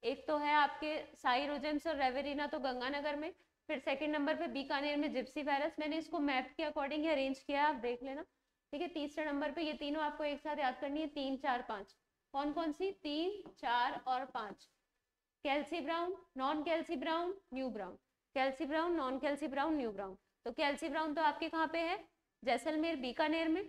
Speaker 1: एक तो है आपके साइरोजेंस और रेवेरिना तो गंगानगर में, फिर सेकंड नंबर पे बीकानेर में जिप्सीफेरस। मैंने इसको मैप के अकॉर्डिंग अरेंज किया, आप देख लेना, ठीक है। तीसरे नंबर पे ये तीनों आपको एक साथ याद करनी है, 3 4 5, कौन कौन सी, 3 4 और 5। कैल्सी brown, non कैल्सी brown, new brown, कैल्सी brown, non कैल्सी brown, new brown. तो कैल्सी ब्राउन तो आपके कहाँ पे है, जैसलमेर बीकानेर में।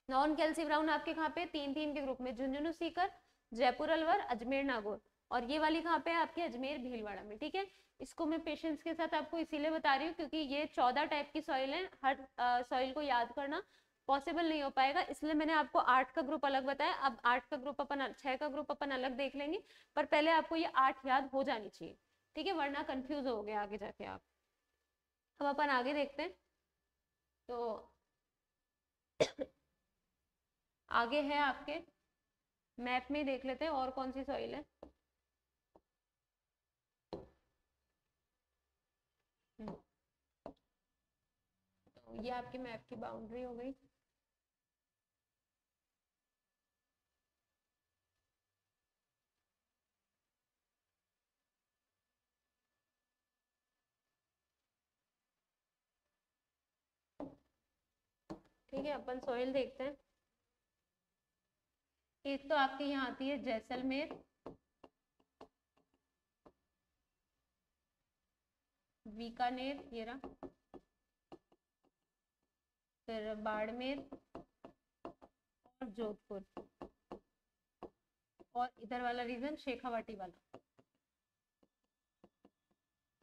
Speaker 1: नॉन कैल्सी ब्राउन आपके कहाँ पे, 3 के ग्रुप में, झुंझुनू सीकर, जयपुर अलवर, अजमेर नागौर। और ये वाली कहाँ पे है आपके, अजमेर भीलवाड़ा में, ठीक है। इसको मैं पेशेंस के साथ आपको इसीलिए बता रही हूँ क्योंकि ये 14 टाइप की सॉइल है, हर सॉइल को याद करना पॉसिबल नहीं हो पाएगा, इसलिए मैंने आपको 8 का ग्रुप अलग बताया। अब 8 का ग्रुप अपन 6 का ग्रुप अपन अलग देख लेंगे, पर पहले आपको ये 8 याद हो जानी चाहिए, ठीक है, वरना कंफ्यूज हो गया आगे जाके आप। अब अपन आगे देखते हैं। तो आगे है आपके मैप में देख लेते हैं और कौन सी सॉइल है। तो ये आपकी मैप की बाउंड्री हो गई। ठीक है, अपन सॉइल देखते हैं। एक तो आपके यहाँ आती है जैसलमेर, बीकानेर, ये रहा, फिर बाड़मेर और जोधपुर, और इधर वाला रीजन शेखावाटी वाला।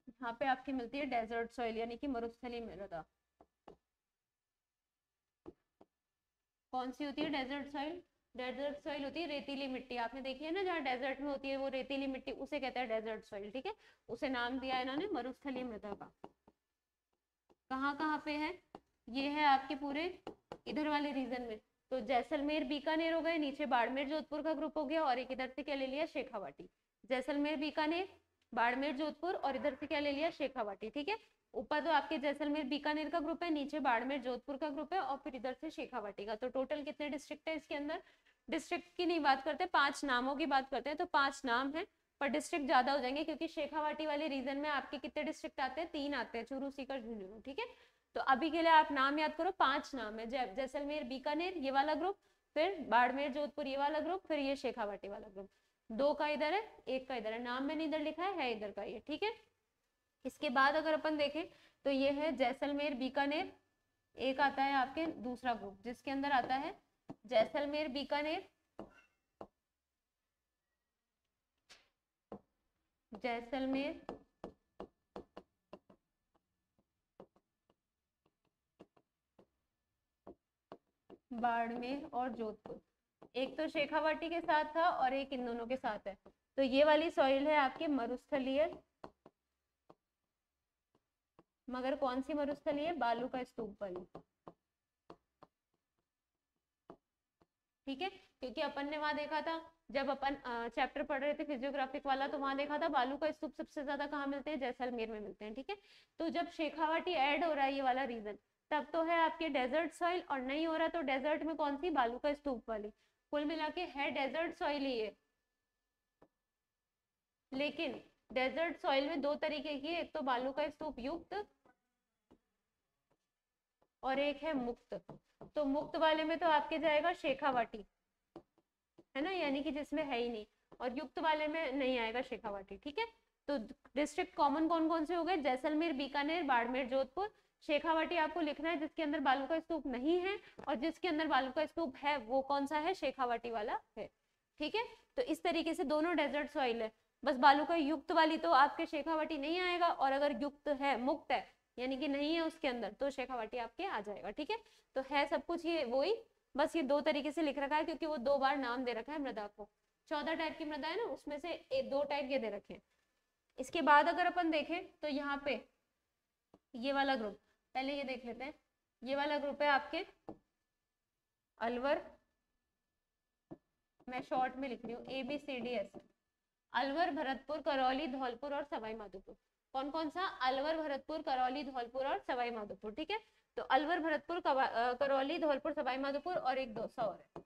Speaker 1: यहाँ पे आपकी मिलती है डेजर्ट सॉइल यानी कि मरुस्थली मृदा। कौन सी होती है डेजर्ट सॉइल, डेजर्ट सॉइल होती है रेतीली मिट्टी, आपने देखी है ना, जहाँ डेजर्ट में होती है वो रेतीली मिट्टी, उसे कहते हैं डेजर्ट सॉइल, ठीक है। उसे नाम दिया है इन्होंने मरुस्थलीय मृदा का। कहाँ कहाँ पे है, ये है आपके पूरे इधर वाले रीजन में। तो जैसलमेर बीकानेर हो गए, नीचे बाड़मेर जोधपुर का ग्रुप हो गया, और एक इधर से क्या ले लिया, शेखावाटी। जैसलमेर बीकानेर, बाड़मेर जोधपुर, और इधर से क्या ले लिया, शेखावाटी, ठीक है। ऊपर तो आपके जैसलमेर बीकानेर का ग्रुप है, नीचे बाड़मेर जोधपुर का ग्रुप है, और फिर इधर से शेखावाटी का। तो टोटल कितने डिस्ट्रिक्ट है इसके अंदर, डिस्ट्रिक्ट की नहीं बात करते, 5 नामों की बात करते हैं। तो 5 नाम है, पर डिस्ट्रिक्ट ज्यादा हो जाएंगे क्योंकि शेखावाटी वाले रीजन में आपके कितने डिस्ट्रिक्ट आते हैं, 3 आते हैं, चूरू सीकर झुंझुनू, ठीक है। तो अभी के लिए आप नाम याद करो, 5 नाम है, जैसलमेर बीकानेर ये वाला ग्रुप, फिर बाड़मेर जोधपुर ये वाला ग्रुप, फिर ये शेखावाटी वाला ग्रुप। 2 का इधर है, 1 का इधर है, नाम मैंने इधर लिखा है इधर का ये, ठीक है। इसके बाद अगर अपन देखें तो ये है जैसलमेर बीकानेर, एक आता है आपके दूसरा ग्रुप जिसके अंदर आता है जैसलमेर बीकानेर, जैसलमेर बाड़मेर और जोधपुर। एक तो शेखावाटी के साथ था और एक इन दोनों के साथ है। तो ये वाली सॉइल है आपकी मरुस्थलीय, मगर कौन सी मरुस्थलीय, बालू का स्तूप वाली, ठीक है। क्योंकि अपन ने वहां देखा था जब अपन चैप्टर पढ़ रहे थे फिजियोग्राफिक वाला, तो वहां देखा था बालू का स्तूप सबसे ज्यादा कहाँ मिलते हैं, जैसलमेर में मिलते हैं, ठीक है। तो जब शेखावाटी ऐड हो रहा है ये वाला रीजन, तब तो है आपके डेजर्ट सॉइल, और नहीं हो रहा तो डेजर्ट में कौन सी, बालू का स्तूप वाली। कुल मिला के है डेजर्ट सॉइल ही है, लेकिन डेजर्ट सॉइल में 2 तरीके की है, एक तो बालू का स्तूप युक्त और एक है मुक्त। तो मुक्त वाले में तो आपके जाएगा शेखावाटी, है ना, यानी कि जिसमें है ही नहीं, और युक्त वाले में नहीं आएगा शेखावाटी, ठीक है। तो डिस्ट्रिक्ट कॉमन कौन कौन से हो गए, जैसलमेर बीकानेर बाड़मेर जोधपुर, शेखावाटी आपको लिखना है जिसके अंदर बालू का स्तूप नहीं है, और जिसके अंदर बालू का स्तूप है वो कौन सा है, शेखावाटी वाला है। ठीक है, तो इस तरीके से दोनों डेजर्ट सॉइल है, बस बालू का युक्त वाली तो आपके शेखावाटी नहीं आएगा, और अगर युक्त है, मुक्त है यानी कि नहीं है उसके अंदर, तो शेखावाटी आपके आ जाएगा। ठीक है, तो है सब कुछ ये वही, बस ये दो तरीके से लिख रखा है क्योंकि वो 2 बार नाम दे रखा है मृदा को। 14 टाइप की मृदा है ना, उसमें से 2 टाइप ये दे रखे हैं। इसके बाद अगर अपन देखें तो यहाँ पे ये वाला ग्रुप, पहले ये देख लेते हैं, ये वाला ग्रुप है आपके अलवर, मैं शॉर्ट में लिख रही हूँ ABCDS, अलवर, भरतपुर, करौली, धौलपुर और सवाई माधोपुर। कौन कौन सा, अलवर, भरतपुर, करौली, धौलपुर और सवाई माधोपुर। ठीक है, तो अलवर, भरतपुर, करौली, धौलपुर, सवाई माधोपुर और एक 200 और है।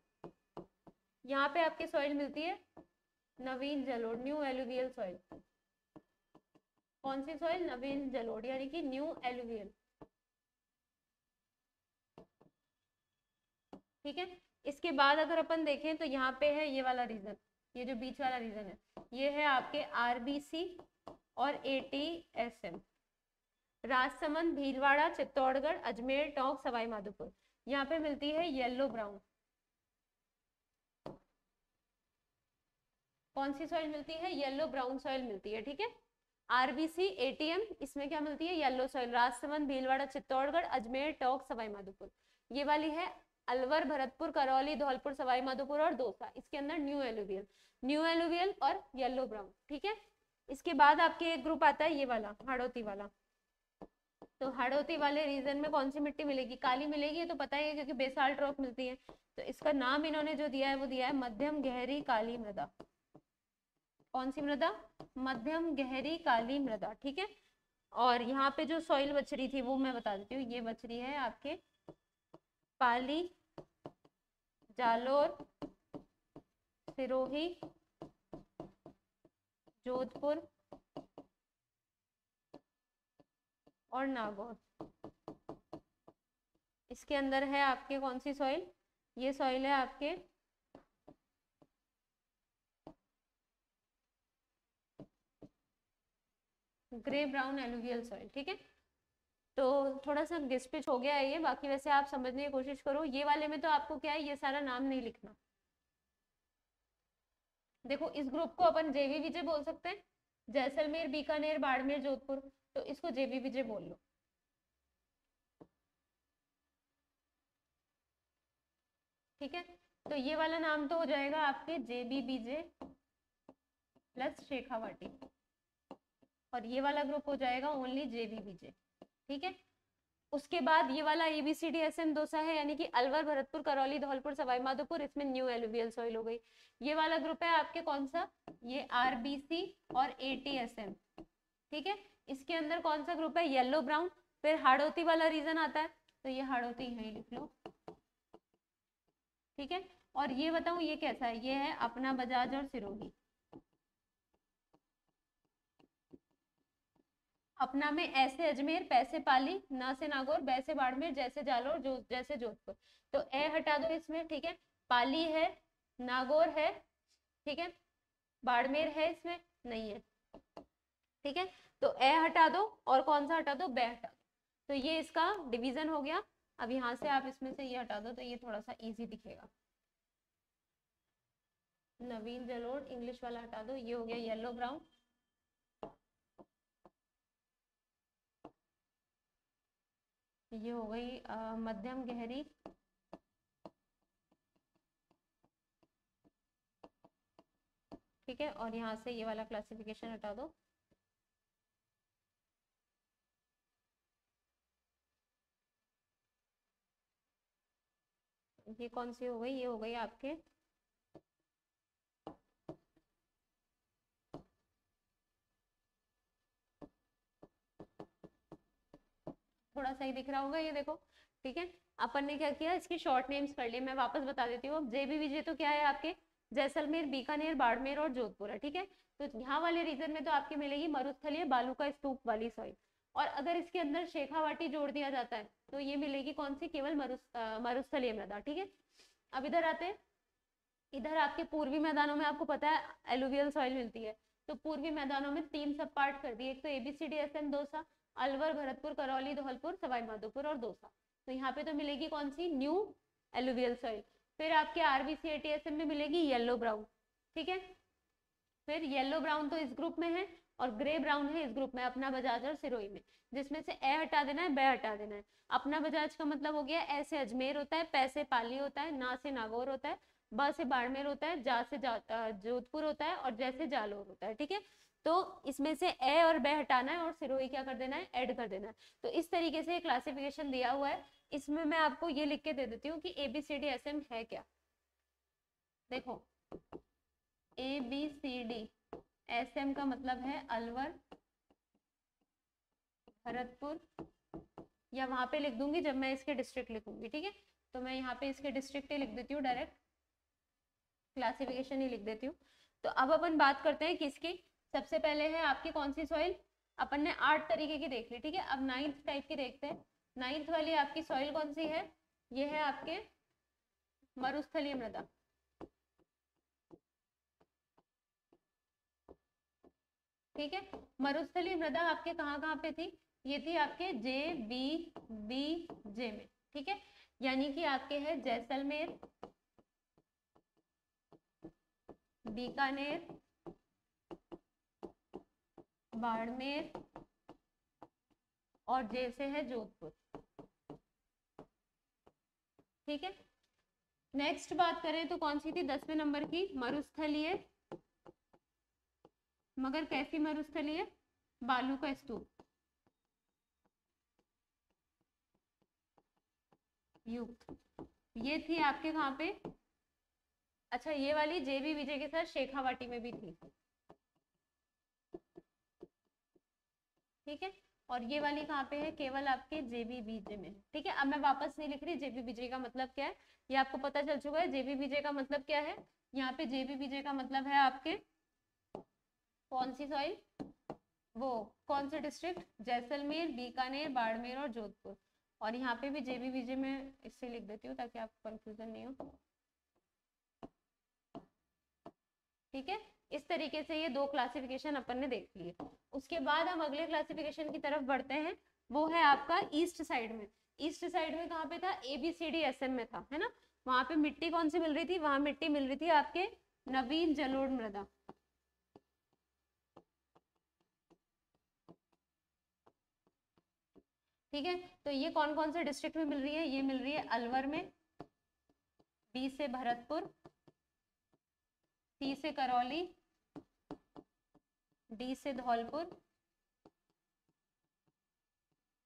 Speaker 1: यहाँ पे आपके सॉइल मिलती है नवीन जलोढ़, न्यू एलुवियल सॉइल। कौन सी सॉइल, नवीन जलोढ़ यानी कि न्यू एलुवियल। ठीक है, इसके बाद अगर अपन देखें तो यहाँ पे है ये वाला रीजन, ये जो बीच वाला रीजन है, ये है आपके RBC और ATSM, राजसमंद, भीलवाड़ा, चित्तौड़गढ़, अजमेर, टोंक, सवाई माधोपुर। यहाँ पे मिलती है येलो ब्राउन। कौन सी सॉइल मिलती है, येलो ब्राउन सॉइल मिलती है। ठीक है, RBC ATM, इसमें क्या मिलती है, येलो सॉइल, राजसमंद, भीलवाड़ा, चित्तौड़गढ़, अजमेर, टोंक, सवाई माधोपुर। ये वाली है अलवर, भरतपुर, करौली, धौलपुर, सवाई माधोपुर और दौसा, इसके अंदर न्यू एलुवियल और येलो ब्राउन। ठीक है, इसके बाद आपके एक ग्रुप आता है ये वाला, हाड़ौती वाला। तो हाड़ौती वाले रीजन में कौन सी मिट्टी मिलेगी, काली मिलेगी, ये तो पता ही है क्योंकि बेसाल्ट रॉक मिलती है। तो इसका नाम इन्होंने जो दिया है वो दिया है मध्यम गहरी काली मृदा। कौन सी मृदा, मध्यम गहरी काली मृदा। ठीक है, और यहाँ पे जो सॉइल बच रही थी वो मैं बता देती हूँ, ये बच रही है आपके पाली, जालोर, सिरोही, जोधपुर और नागौर। इसके अंदर है आपके कौन सी सॉइल, ये सॉइल है आपके ग्रे ब्राउन एलुवियल सॉइल। ठीक है, तो थोड़ा सा घिस-पिच हो गया है ये, बाकी वैसे आप समझने की कोशिश करो। ये वाले में तो आपको क्या है, ये सारा नाम नहीं लिखना। देखो इस ग्रुप को अपन JBBJ बोल सकते हैं, जैसलमेर, बीकानेर, बाड़मेर, जोधपुर, तो इसको JBBJ बोल लो। ठीक है, तो ये वाला नाम तो हो जाएगा आपके JBBJ प्लस शेखावाटी, और ये वाला ग्रुप हो जाएगा ओनली JBBJ। ठीक है, उसके बाद ये वाला ABCDSM दोसा है, यानी कि अलवर, भरतपुर, करौली, धौलपुर, सवाई माधोपुर, इसमें न्यू एलुवियल सॉइल हो गई। ये वाला ग्रुप है आपके कौन सा, ये RBC और ATSM। ठीक है, इसके अंदर कौन सा ग्रुप है, येलो ब्राउन। फिर हाड़ौती वाला रीजन आता है, तो ये हाड़ौती यहीं लिख लो। ठीक है, और ये बताऊं ये कैसा है, ये है अपना, बजाज और सिरोही। अपना में ऐसे अजमेर, पैसे पाली, ना से नागौर, बैसे बाड़मेर, जैसे जालोर, जैसे जोधपुर। तो ए हटा दो इसमें। ठीक है, पाली है, नागौर है, ठीक है, बाड़मेर है, इसमें नहीं है। ठीक है, तो ए हटा दो और कौन सा हटा दो, बे हटा दो। तो ये इसका डिवीजन हो गया। अब यहाँ से आप इसमें से ये हटा दो तो ये थोड़ा सा इजी दिखेगा। नवीन जलोढ़ इंग्लिश वाला हटा दो, ये हो गया येलो ब्राउन। ये हो गई मध्यम गहरी, ठीक है, और यहाँ से ये वाला क्लासिफिकेशन हटा दो। ये कौन सी हो गई, ये हो गई आपके थोड़ा सही दिख रहा होगा ये, देखो। ठीक है, अपन ने क्या किया, इसकी शॉर्ट नेम्स कर लिए, मैं वापस बता देती हूँ। JBBJ तो क्या है आपके, जैसलमेर, बीकानेर, बाड़मेर और जोधपुर है। ठीक है, तो यहाँ वाले रीजन में तो आपके मिलेगी मरुस्थलीय बालू का स्तूप वाली सॉइल, और अगर इसके अंदर शेखावाटी जोड़ दिया जाता है तो ये मिलेगी कौन सी, केवल मरुस्थलीय मृदा। ठीक है, अब इधर आते हैं। इधर आपके पूर्वी मैदानों में आपको पता है एलुवियल सॉइल मिलती है, तो पूर्वी मैदानों में 3 सब पार्ट कर दिए। एक तो ABCDSM दोसा, अलवर, भरतपुर, करौली, धौलपुर, सवाई माधोपुर और दौसा। तो यहाँ पे तो मिलेगी कौन सी, न्यू एलुवियल सॉइल। फिर आपके आरबीसी एटीएसएम में मिलेगी येलो ब्राउन, ठीक है। फिर येलो ब्राउन तो इस ग्रुप में है और ग्रे ब्राउन है इस ग्रुप में, अपना बजाज और सिरोही में, जिसमें से ए हटा देना है, बे हटा देना है। अपना बजाज का मतलब हो गया ए से अजमेर होता है, पै से पाली होता है, ना से नागौर होता है, ब से बाड़मेर होता है, जा से जोधपुर होता है और जैसे जालौर होता है, ठीक है। तो इसमें से ए और बे हटाना है और सिरोही क्या कर देना है, ऐड कर देना है। तो इस तरीके से क्लासिफिकेशन दिया हुआ है। इसमें मैं आपको ये लिख के दे देती हूँ कि ABCD SM है क्या। देखो ABCD SM का मतलब है अलवर, भरतपुर, या वहां पे लिख दूंगी जब मैं इसके डिस्ट्रिक्ट लिखूंगी, ठीक है। तो मैं यहाँ पे इसके डिस्ट्रिक्ट ही लिख देती हूँ, डायरेक्ट क्लासिफिकेशन ही लिख देती हूँ। तो अब अपन बात करते हैं किसकी। सबसे पहले है आपकी कौन सी सॉइल, अपन ने 8 तरीके की देख ली, ठीक है। अब 9th टाइप की देखते हैं। 9th वाली आपकी सॉइल कौन सी है, ये है आपके मरुस्थलीय मृदा, ठीक है। मरुस्थलीय मृदा आपके कहाँ कहाँ पे थी, ये थी आपके JBBJ में, ठीक है। यानी कि आपके है जैसलमेर, बीकानेर, बाड़मेर और जैसे है जोधपुर, ठीक है। नेक्स्ट बात करें तो कौन सी थी 10वें नंबर की, मरुस्थलीय, मगर कैसी मरुस्थलीय, बालू का स्तूप युक्त, ये थी आपके कहाँ पे, अच्छा ये वाली JBBJ के साथ शेखावाटी में भी थी, ठीक है। और ये वाली कहाँ पे है, केवल आपके JBBJ में, ठीक है। अब मैं वापस नहीं लिख रही JBBJ का मतलब क्या है, ये आपको पता चल चुका है। JBBJ का मतलब क्या है, यहाँ पे JBBJ का मतलब है आपके कौन सी सॉइल, वो कौन से डिस्ट्रिक्ट, जैसलमेर, बीकानेर, बाड़मेर और जोधपुर। और यहाँ पे भी JBBJ में इससे लिख देती हूँ ताकि आपको कंफ्यूजन नहीं हो, ठीक है। इस तरीके से ये 2 क्लासिफिकेशन अपन ने देख लिए। उसके बाद हम अगले क्लासिफिकेशन की तरफ बढ़ते हैं, वो है आपका ईस्ट साइड में। ईस्ट साइड में कहाँ पे था, ABCD SM में था, है ना। वहां पे मिट्टी कौन सी मिल रही थी, वहां मिट्टी मिल रही थी आपके नवीन जलोढ़ मृदा, ठीक है। तो ये कौन कौन से डिस्ट्रिक्ट में मिल रही है, ये मिल रही है अलवर में, B से भरतपुर, C से करौली, D से धौलपुर,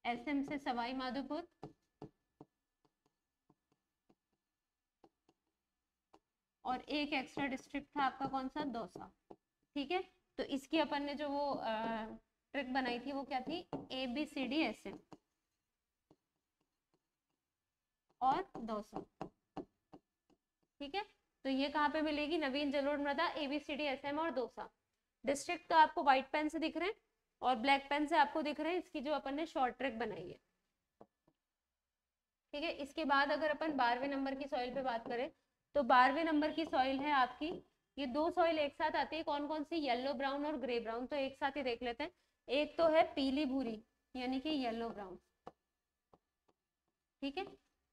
Speaker 1: SM से सवाई माधोपुर, और एक एक्स्ट्रा डिस्ट्रिक्ट था आपका कौन सा, दौसा, ठीक है। तो इसकी अपन ने जो वो ट्रिक बनाई थी वो क्या थी, ABCD SM और दौसा, ठीक है। तो ये कहाँ पे मिलेगी, नवीन जलोढ़ मृदा, ABCD SM और दौसा। डिस्ट्रिक्ट तो आपको व्हाइट पेन से दिख रहे हैं और ब्लैक पेन से आपको दिख रहे हैं इसकी जो अपन ने शॉर्ट ट्रिक बनाई है, ठीक है। इसके बाद अगर अपन 12वें नंबर की सॉइल पे बात करें तो 12वें नंबर की सॉइल है आपकी, ये 2 सॉइल एक साथ आती है, कौन कौन सी, येलो ब्राउन और ग्रे ब्राउन। तो एक साथ ही देख लेते हैं। एक तो है पीली भूरी यानी कि येलो ब्राउन, ठीक है।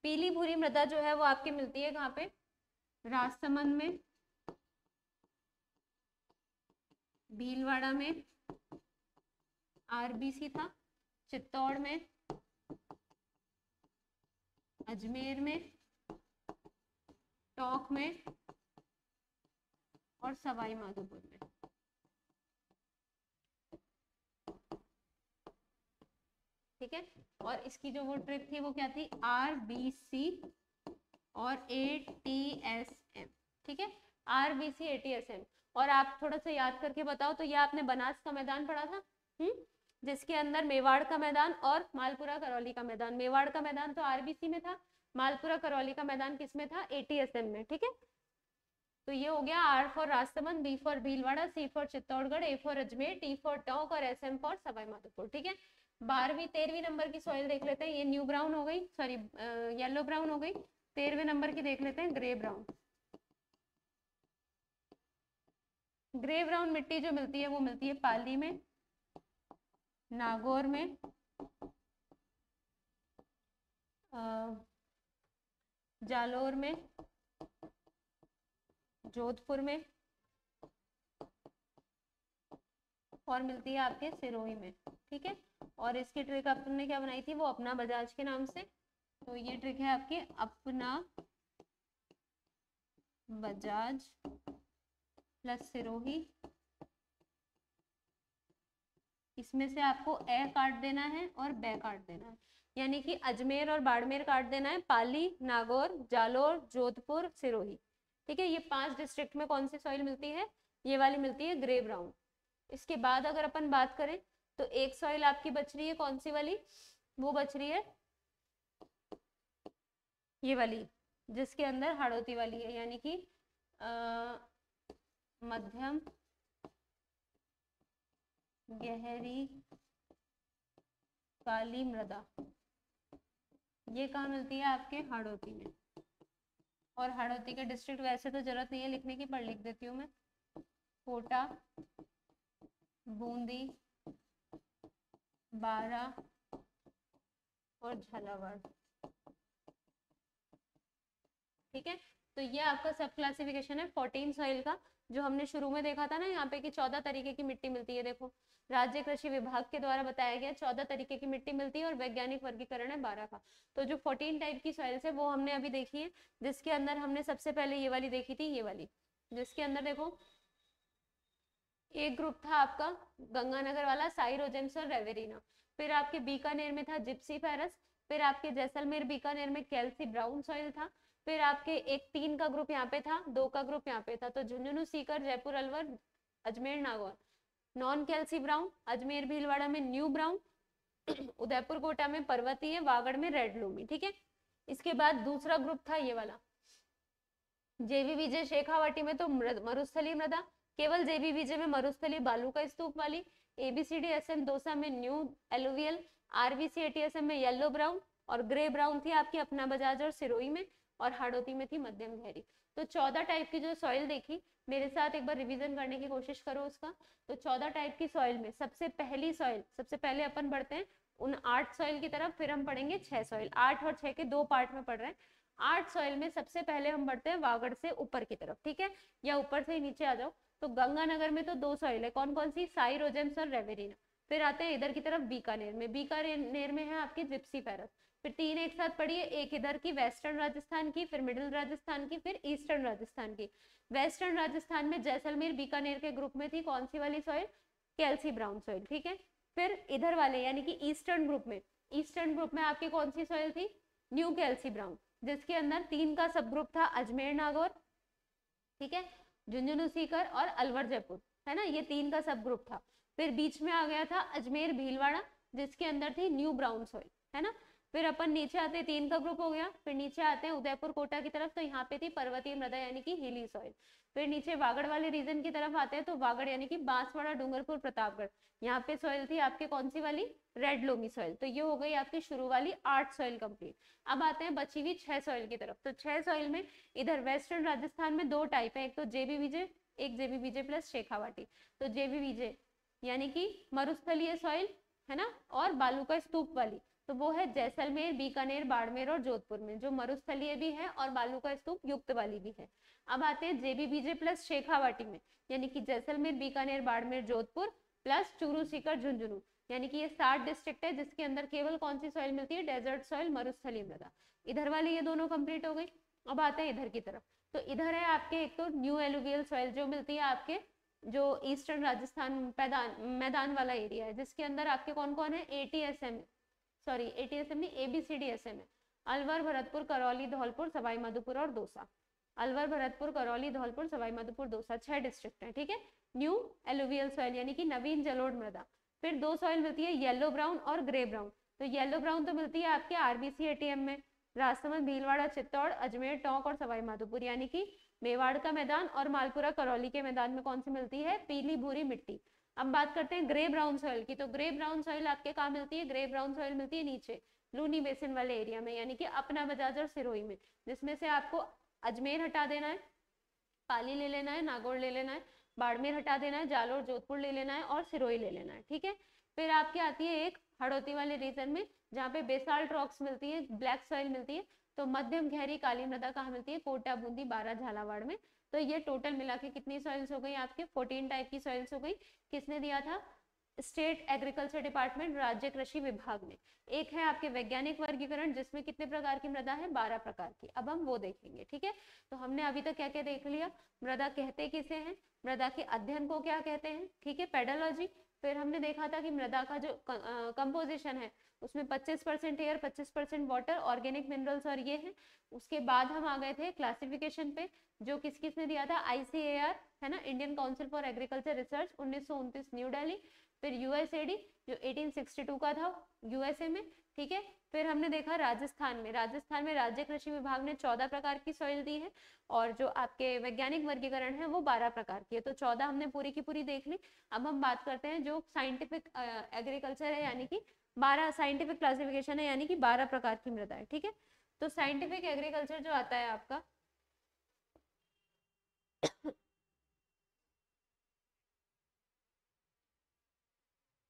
Speaker 1: पीली भूरी मृदा जो है वो आपकी मिलती है कहाँ पे, राजसमंद में, भीलवाड़ा में, RBC था, चित्तौड़ में, अजमेर में, टोंक में और सवाई माधोपुर में, ठीक है। और इसकी जो वो ट्रिक थी वो क्या थी, RBC और ATSM, ठीक है। RBC ATSM। और आप थोड़ा सा याद करके बताओ, तो ये आपने बनास का मैदान पढ़ा था, जिसके अंदर मेवाड़ का मैदान और मालपुरा करौली का मैदान, मेवाड़ का मैदान तो RBC में था, मालपुरा करौली का मैदान किस में था, ATSM में, ठीक है। तो ये हो गया R for Rajsamand, B for Bhilwara, C for Chittorgarh, A for Ajmer, T for Tonk और SM फॉर सवाई माधोपुर, ठीक है। 12वीं 13वीं नंबर की सॉइल देख लेते हैं। ये न्यू ब्राउन हो गई, सॉरी येलो ब्राउन हो गई। 13वें नंबर की देख लेते हैं, ग्रे ब्राउन। ग्रे ब्राउन मिट्टी जो मिलती है वो मिलती है पाली में, नागौर में, जालोर में, जोधपुर में, और मिलती है आपके सिरोही में। ठीक है, और इसकी ट्रिक अपन ने क्या बनाई थी, वो अपना बजाज के नाम से। तो ये ट्रिक है आपके अपना बजाज प्लस सिरोही। इसमें से आपको ए काट देना है और बे काट देना है, यानी कि अजमेर और बाड़मेर काट देना है, पाली, नागौर, जालोर, जोधपुर, सिरोही। ठीक है, ये 5 डिस्ट्रिक्ट में कौन सी सॉइल मिलती है, ये वाली मिलती है ग्रे ब्राउन। इसके बाद अगर अपन बात करें तो एक सॉइल आपकी बच रही है, कौन सी वाली, वो बच रही है ये वाली, जिसके अंदर हाड़ौती वाली है, यानी कि मध्यम गहरी काली मृदा। ये कहाँ मिलती है, आपके हाड़ौती में। और हाड़ौती के डिस्ट्रिक्ट वैसे तो जरूरत नहीं है लिखने की, पर लिख देती हूँ मैं, कोटा, बूंदी, बारा और झालावाड़। ठीक है, तो ये आपका सब क्लासिफिकेशन है 14 सॉइल का, जो हमने शुरू में देखा था ना यहाँ पे कि 14 तरीके की मिट्टी मिलती है। देखो, राज्य कृषि विभाग के द्वारा बताया गया 14 तरीके की मिट्टी मिलती है और वैज्ञानिक वर्गीकरण है 12 का। तो जो 14 टाइप की सॉइल्स है वो हमने अभी देखी है, जिसके अंदर हमने सबसे पहले ये वाली देखी थी, ये वाली, जिसके अंदर देखो एक ग्रुप था आपका गंगानगर वाला साइरोजेम्स और रेवेरिना, फिर आपके बीकानेर में था जिप्सीफेरस, फिर आपके जैसलमेर बीकानेर में कैल्सी ब्राउन सॉइल था, फिर आपके एक 3 का ग्रुप यहाँ पे था, 2 का ग्रुप यहाँ पे था, तो झुंझुनू, सीकर, जयपुर, अलवर, अजमेर, नागौर नॉन कैल्सी ब्राउन, अजमेर भीलवाड़ा में न्यू ब्राउन, उदयपुर कोटा में पर्वतीय, वागड़ में रेड लूमी। ठीक है, इसके बाद दूसरा ग्रुप था ये वाला, जेबीबीजे शेखावाटी में तो मरुस्थली मृदा, केवल जेबीबीजे में मरुस्थली बालू का स्तूप वाली, एबीसीडीएसएम दौसा में न्यू एलुवियल, आरबीसीएटीएसएम में येलो ब्राउन, और ग्रे ब्राउन थी आपकी अपना बजाज और सिरोही में, और हाड़ौती में थी मध्यम गहरी। तो 14 टाइप की जो सॉइल देखी, मेरे साथ एक बार रिवीजन करने की कोशिश करो उसका। तो 14 टाइप की सॉइल में सबसे पहली सॉइल, सबसे पहले अपन बढ़ते हैं उन 8 सॉइल की तरफ, फिर हम पढ़ेंगे 6 सॉइल। 8 और 6 के 2 पार्ट में पढ़ रहे हैं। 8 सॉइल में सबसे पहले हम बढ़ते हैं वागड़ से ऊपर की तरफ, ठीक है, या ऊपर से ही नीचे आ जाओ। तो गंगानगर में तो 2 सॉइल है, कौन कौन सी, साइरोजेम्स और रेवेरिना। फिर आते हैं इधर की तरफ बीकानेर में, बीकानेर में है आपकी जिप्सीफेरस। फिर 3 एक साथ पढ़िए, एक इधर की वेस्टर्न राजस्थान की, फिर मिडिल राजस्थान की, फिर ईस्टर्न राजस्थान की। वेस्टर्न राजस्थान में जैसलमेर बीकानेर के ग्रुप में थी कौन सी वाली सॉइल, कैल्सी ब्राउन सॉइल। ठीक है, फिर इधर वाले यानी कि ईस्टर्न ग्रुप में, ईस्टर्न ग्रुप में आपकी कौन सी सॉइल थी, न्यू कैल्सी ब्राउन, जिसके अंदर 3 का सब ग्रुप था, अजमेर, नागौर, ठीक है, झुंझुनू, सीकर और अलवर, जयपुर, है ना, ये 3 का सब ग्रुप था। फिर बीच में आ गया था अजमेर भीलवाड़ा, जिसके अंदर थी न्यू ब्राउन सॉइल, है ना। फिर अपन नीचे आते हैं, 3 का ग्रुप हो गया। फिर नीचे आते हैं उदयपुर कोटा की तरफ, तो यहाँ पे थी पर्वतीय मृदा यानी कि हिली सॉइल। फिर नीचे वागड़ वाले रीजन की तरफ आते हैं, तो वागड़ यानी कि बांसवाड़ा, डूंगरपुर, प्रतापगढ़, यहाँ पे सॉइल थी आपके कौन सी वाली, रेड लोमी सॉइल। तो ये हो गई आपकी शुरू वाली 8 सॉइल कंप्लीट। अब आते हैं बची हुई 6 सॉइल की तरफ। तो 6 सॉइल में इधर वेस्टर्न राजस्थान में 2 टाइप है, एक तो जेबीबीजे, एक जेबीबीजे प्लस शेखावाटी। तो जेबीबीजे यानी कि मरुस्थलीय सॉइल, है ना, और बालू का स्तूप वाली, तो वो है जैसलमेर, बीकानेर, बाड़मेर और जोधपुर में, जो मरुस्थलीय भी है और बालू का स्तूप युक्त वाली भी है। अब आते हैं जेबीबीजे प्लस शेखावाटी में, यानी कि जैसलमेर, बीकानेर, बाड़मेर, जोधपुर प्लस चूरू, सीकर, झुंझुनू, यानी कि ये 7 डिस्ट्रिक्ट है, जिसके अंदर केवल कौन सी सॉइल मिलती है, डेजर्ट सॉइल, मरुस्थलीय मृदा। इधर वाली ये दोनों कंप्लीट हो गई। अब आते हैं इधर की तरफ। तो इधर है आपके एक तो न्यू एलुवियल सॉइल, जो मिलती है आपके जो ईस्टर्न राजस्थान मैदान वाला एरिया है, जिसके अंदर आपके कौन कौन है, एटीएसएम, सॉरी एटीएसएम नहीं, एबीसीडीएसएम है, अलवर, भरतपुर, करौली, धौलपुर, सवाई माधोपुर और दौसा। अलवर, भरतपुर, करौली, धौलपुर, सवाई माधोपुर, दौसा, 6 डिस्ट्रिक्ट है, ठीक है। न्यू एलुवियल सॉइल यानी कि नवीन जलोढ़ मृदा। फिर 2 सॉइल मिलती है, येलो ब्राउन और ग्रे ब्राउन। तो येलो ब्राउन तो मिलती है आपके आरबीसी एटीएम में, राजसमंद, भीलवाड़ा, चित्तौड़, अजमेर, टोंक और सवाई माधोपुर, यानी कि मेवाड़ का मैदान और मालपुरा, करौली के मैदान में कौन सी मिलती है, पीली भूरी मिट्टी। अब बात करते हैं ग्रे ब्राउन सॉइल की। तो ग्रे ब्राउन सॉइल आपके कहाँ मिलती है, ग्रे ब्राउन सॉइल मिलती है नीचे लूनी बेसिन वाले एरिया में, यानी कि अपना बजाज और सिरोही में, जिसमें से आपको अजमेर हटा देना है, पाली ले लेना है, नागौर ले लेना है, बाड़मेर हटा देना है, जालोर, जोधपुर ले लेना है और सिरोही ले लेना है, ठीक है। फिर आपकी आती है एक हाड़ौती वाले रीजन में, जहाँ पे बेसाल्ट रॉक्स मिलती है, ब्लैक सॉइल मिलती है। तो मध्यम गहरी काली मृदा कहाँ मिलती है? कोटा, बूंदी, बारा, झालावाड़ में। तो ये टोटल मिला के कितनी सॉइल्स हो गई आपके? 14 टाइप की सॉइल्स हो गई। किसने दिया था? स्टेट एग्रीकल्चर डिपार्टमेंट, राज्य कृषि विभाग ने। एक है आपके वैज्ञानिक वर्गीकरण, जिसमें कितने प्रकार की मृदा है? 12 प्रकार की। अब हम वो देखेंगे, ठीक है। तो हमने अभी तक क्या क्या देख लिया? मृदा कहते किसे हैं, मृदा के अध्ययन को क्या कहते हैं, ठीक है, पेडोलॉजी। फिर हमने देखा था कि मृदा का जो कंपोजिशन है उसमें 25% एयर, 25% वाटर, ऑर्गेनिक मिनरल्स और ये है। उसके बाद हम आ गए थे क्लासिफिकेशन पे, जो किसने दिया था? ICAR है ना, Indian council for agriculture research, 1929 new Delhi. फिर USAID जो 1862 का था USA में, ठीक है। फिर हमने देखा राजस्थान में राज्य कृषि विभाग ने 14 प्रकार की सॉइल दी है, और जो आपके वैज्ञानिक वर्गीकरण है वो 12 प्रकार की है। तो 14 हमने पूरी की पूरी देख ली। अब हम बात करते हैं जो साइंटिफिक एग्रीकल्चर है, यानी कि 12 साइंटिफिक क्लासिफिकेशन है, यानी कि 12 प्रकार की मृदा है, ठीक है। तो साइंटिफिक एग्रीकल्चर जो आता है आपका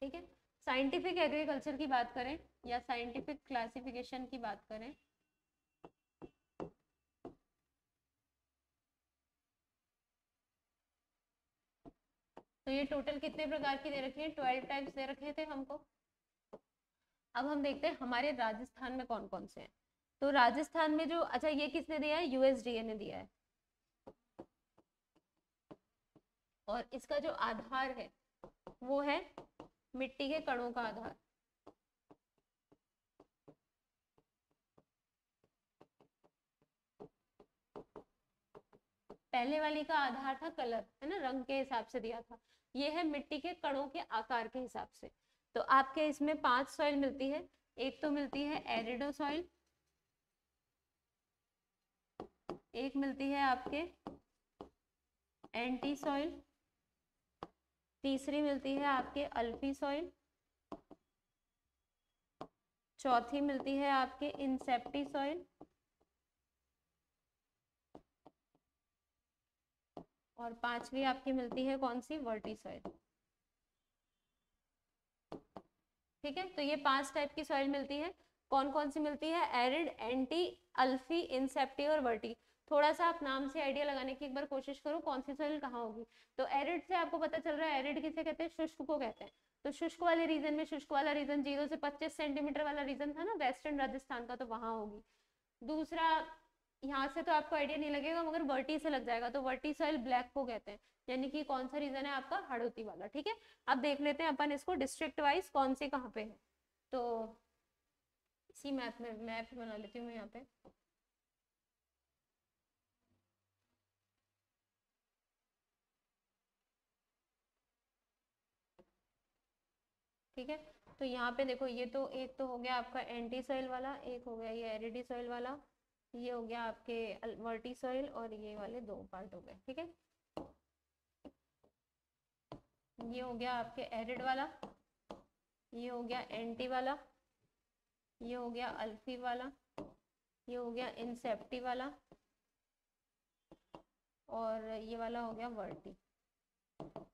Speaker 1: ठीक है, साइंटिफिक एग्रीकल्चर की बात करें या साइंटिफिक क्लासिफिकेशन की बात करें, तो ये टोटल कितने प्रकार की दे रखी है? 12 टाइप्स दे रखे थे हमको। अब हम देखते हैं हमारे राजस्थान में कौन कौन से हैं। तो राजस्थान में जो, अच्छा ये किसने दिया है? USDA ने दिया है। और इसका जो आधार है वो है मिट्टी के कणों का आधार। पहले वाली का आधार था कलर, है ना, रंग के हिसाब से दिया था। ये है मिट्टी के कणों के आकार के हिसाब से। तो आपके इसमें 5 सॉइल मिलती है। एक तो मिलती है एरिडो सॉइल, एक मिलती है आपके एंटी सॉइल, तीसरी मिलती है आपके अल्फी सॉइल, चौथी मिलती है आपके इंसेप्टी सॉइल, और पांचवी आपकी मिलती है कौन सी? वर्टी सॉइल, ठीक है। तो ये 5 टाइप की सॉइल मिलती है। कौन कौन सी मिलती है? एरिड, एंटी, अल्फी, इंसेप्टी और वर्टी। थोड़ा सा आप नाम से आइडिया लगाने की एक बार कोशिश करो कौन सी सॉइल कहाँ होगी। तो एरिड से आपको पता चल रहा है, एरिड किसे कहते हैं? शुष्क को कहते हैं। तो शुष्क वाले रीजन में, शुष्क वाला रीजन 0 से 25 सेंटीमीटर वाला रीजन था ना वेस्टर्न राजस्थान का, तो वहां होगी। दूसरा, यहाँ से तो आपको आइडिया नहीं लगेगा मगर वर्टी से लग जाएगा, तो वर्टी सॉइल ब्लैक को कहते हैं, यानी कि कौन सा रीजन है आपका? हाड़ौती वाला, ठीक है। अब देख लेते हैं अपन इसको डिस्ट्रिक्ट वाइज कौन से कहाँ पे है। तो इसी मैप में मैप बना लेती हूँ यहाँ पे। ठीक है, तो यहाँ पे देखो, ये तो एक तो हो गया आपका एंटी सॉइल वाला, एक हो गया ये एरिडी सॉइल वाला, ये हो गया आपके वर्टी सॉइल, और ये वाले 2 पार्ट हो गए, ठीक है। ये हो गया आपके एरिड वाला, ये हो गया एंटी वाला, ये हो गया अल्फी वाला, ये हो गया इंसेप्टी वाला, और ये वाला हो गया वर्टी।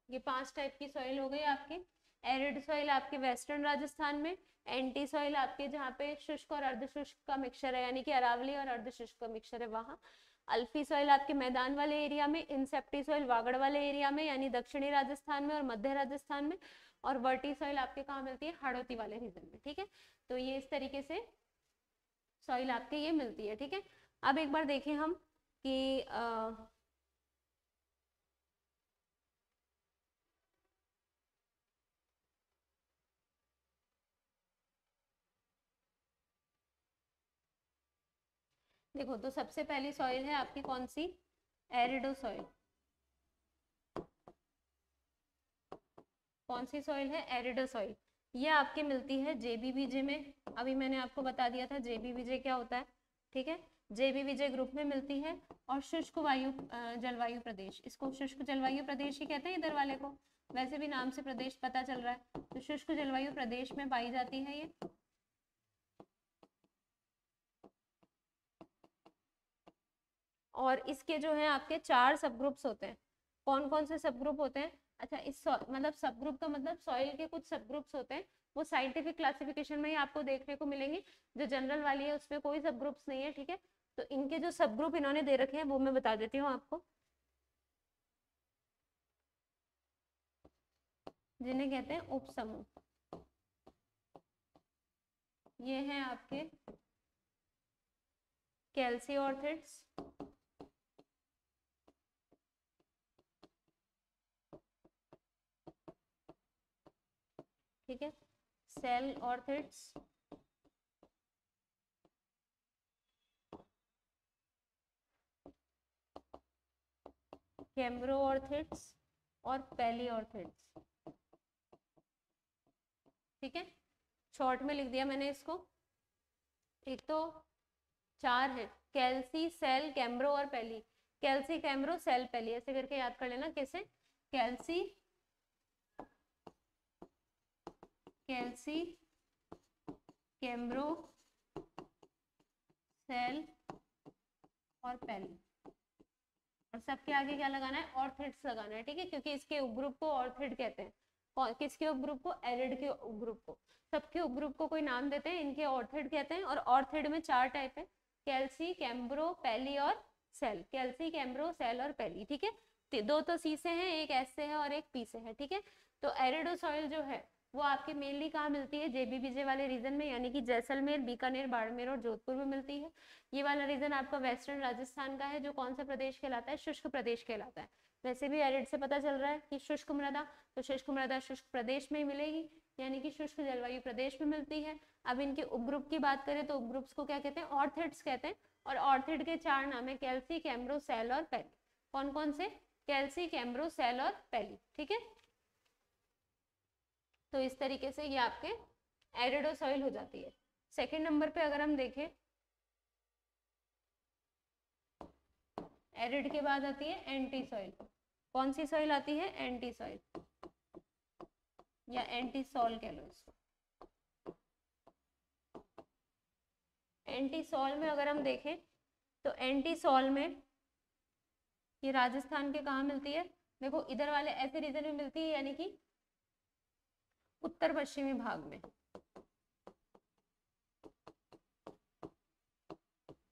Speaker 1: ये 5 टाइप की सॉइल हो गई आपकी। एरिड सॉइल आपके वेस्टर्न राजस्थान में, एंटी सॉइल आपके जहाँ पे शुष्क और अर्धशुष्क का मिक्सचर है, यानी कि अरावली और अर्धशुष्क का मिक्सचर है वहाँ। अल्फी सॉइल आपके मैदान वाले एरिया में, इंसेप्टी सॉइल वागड़ वाले एरिया में यानी दक्षिणी राजस्थान में और मध्य राजस्थान में, और वर्टी सॉइल आपके कहाँ मिलती है? हाड़ौती वाले रीजन में, ठीक है। तो ये इस तरीके से सॉइल आपके ये मिलती है, ठीक है। अब एक बार देखें हम कि देखो, तो सबसे पहली सॉइल है आपकी कौन सी? एरिडो सॉइल। कौन सी सॉइल है? एरिडो सॉइल। ये आपके मिलती है JBBJ में। अभी मैंने आपको बता दिया था JBBJ क्या होता है, ठीक है। JBBJ ग्रुप में मिलती है, और शुष्क वायु जलवायु प्रदेश, इसको शुष्क जलवायु प्रदेश ही कहते हैं इधर वाले को, वैसे भी नाम से प्रदेश पता चल रहा है। तो शुष्क जलवायु प्रदेश में पाई जाती है ये। और इसके जो है आपके 4 सब ग्रुप्स होते हैं। कौन कौन से सब ग्रुप होते हैं? अच्छा, इस मतलब सब ग्रुप का मतलब सॉइल के कुछ सब ग्रुप्स होते हैं वो साइंटिफिक क्लासिफिकेशन में ही आपको देखने को मिलेंगे। जो जनरल वाली है उसमें कोई सब ग्रुप्स नहीं है, ठीक है। तो इनके जो सब ग्रुप इन्होंने दे रखे हैं वो मैं बता देती हूँ आपको, जिन्हें कहते हैं उपसमूह। ये हैं आपके कैल्सियोर्थिड्स, ठीक है, सेल ऑर्थिड्स, कैम्ब्रोऑर्थिड्स और पैलियोर्थिड्स, ठीक है। शॉर्ट में लिख दिया मैंने इसको। एक तो चार है, कैल्सी, सेल, कैम्ब्रो और पैली। कैल्सी, कैम्ब्रो, सेल, पैली, ऐसे करके याद कर लेना। कैसे? कैल्सी, कैल्सी, कैम्ब्रो, सेल और पैली। और सबके आगे क्या लगाना है? ऑर्थिड्स लगाना है, ठीक है, क्योंकि इसके उपग्रुप को ऑर्थिड कहते हैं। किसके उपग्रुप को? एरिड के उपग्रुप को। सबके उपग्रुप को कोई नाम देते हैं, इनके ऑर्थिड कहते हैं। और ऑर्थिड में चार टाइप है, कैल्सी, कैम्ब्रो, पैली और सेल। कैल्सी, कैम्ब्रो, सेल और पैली, ठीक है। दो तो सी से हैं, एक एस से है और एक पी से है, ठीक है। तो एरिडो सॉइल जो है वो आपके मेनली कहाँ मिलती है? जेबीबीजे वाले रीजन में, यानी कि जैसलमेर, बीकानेर, बाड़मेर और जोधपुर में मिलती है। ये वाला रीजन आपका वेस्टर्न राजस्थान का है, जो कौन सा प्रदेश कहलाता है? शुष्क प्रदेश कहलाता है। वैसे भी एरिड से पता चल रहा है कि शुष्क मृदा, तो शुष्क मृदा शुष्क प्रदेश में ही मिलेगी, यानी कि शुष्क जलवायु प्रदेश में मिलती है। अब इनके उपग्रुप की बात करें तो उपग्रुप्स को क्या कहते हैं? ऑर्थिड्स कहते हैं। और ऑर्थिड के चार नाम है, कैल्सी, कैम्ब्रो, सेल और पैली। कौन कौन से? कैल्सी, कैम्ब्रो, सेल और पैली, ठीक है। तो इस तरीके से ये आपके एरिडो सॉइल हो जाती है। सेकेंड नंबर पे अगर हम देखें, एरिड के बाद आती है एंटी सॉइल। कौन सी सॉइल आती है? एंटी सॉइल या एंटी सॉल कह लो इसको। एंटी सॉल में अगर हम देखें तो एंटी सॉल में ये राजस्थान के कहाँ मिलती है? देखो इधर वाले ऐसे रीजन में मिलती है, यानी कि उत्तर पश्चिमी भाग में।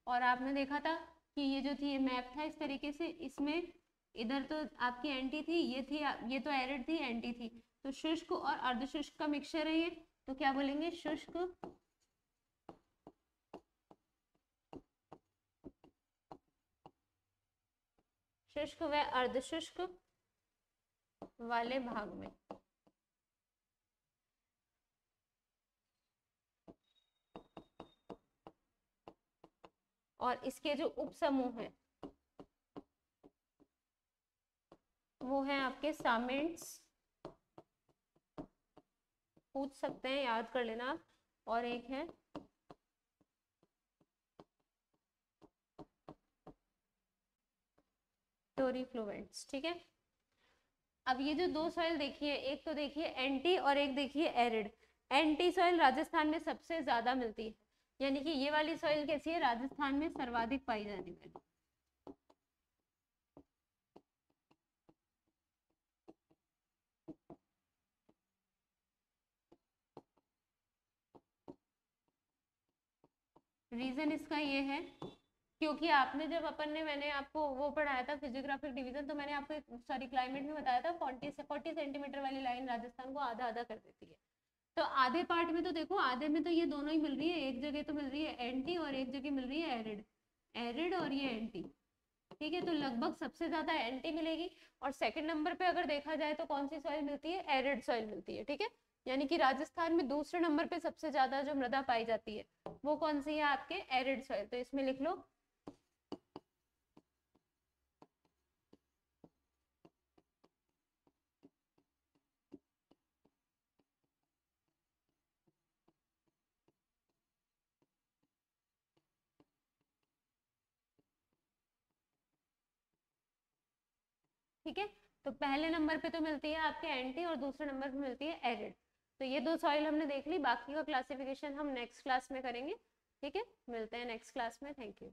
Speaker 1: और आपने देखा था कि ये जो थी, ये मैप था इस तरीके से, इसमें इधर तो आपकी एंटी थी, ये तो एरिड थी, एंटी थी। तो शुष्क और अर्धशुष्क का मिक्सचर है ये, तो क्या बोलेंगे? शुष्क शुष्क व अर्धशुष्क वाले भाग में। और इसके जो उपसमूह हैं वो हैं आपके सामेंट्स, पूछ सकते हैं, याद कर लेना आप। और एक है टोरीफ्लोवेंट्स, ठीक है। अब ये जो दो सॉइल देखिए, एक तो देखिए एंटी और एक देखिए एरिड। एंटी सॉइल राजस्थान में सबसे ज्यादा मिलती है, यानी कि ये वाली सॉइल कैसी है? राजस्थान में सर्वाधिक पाई जाने वाली। रीजन इसका ये है क्योंकि आपने जब मैंने आपको वो पढ़ाया था फिजियोग्राफिक डिवीजन, तो मैंने आपको सॉरी क्लाइमेट में बताया था 40 सेंटीमीटर वाली लाइन राजस्थान को आधा आधा कर देती है। तो आधे पार्ट में तो देखो, आधे में तो ये दोनों ही मिल रही है, एक जगह तो मिल रही है एंटी और एक जगह मिल रही है एरिड। एरिड और ये एंटी, ठीक है। तो लगभग सबसे ज्यादा एंटी मिलेगी। और सेकंड नंबर पे अगर देखा जाए तो कौन सी सॉइल मिलती है? एरिड सॉइल मिलती है, ठीक है। यानी कि राजस्थान में दूसरे नंबर पे सबसे ज्यादा जो मृदा पाई जाती है वो कौन सी है? आपके एरिड सॉइल। तो इसमें लिख लो ठीक है। तो पहले नंबर पे तो मिलती है आपके एंटी और दूसरे नंबर पे मिलती है एरिड। तो ये दो सॉइल हमने देख ली, बाकी का क्लासिफिकेशन हम नेक्स्ट क्लास में करेंगे, ठीक है। मिलते हैं नेक्स्ट क्लास में, थैंक यू।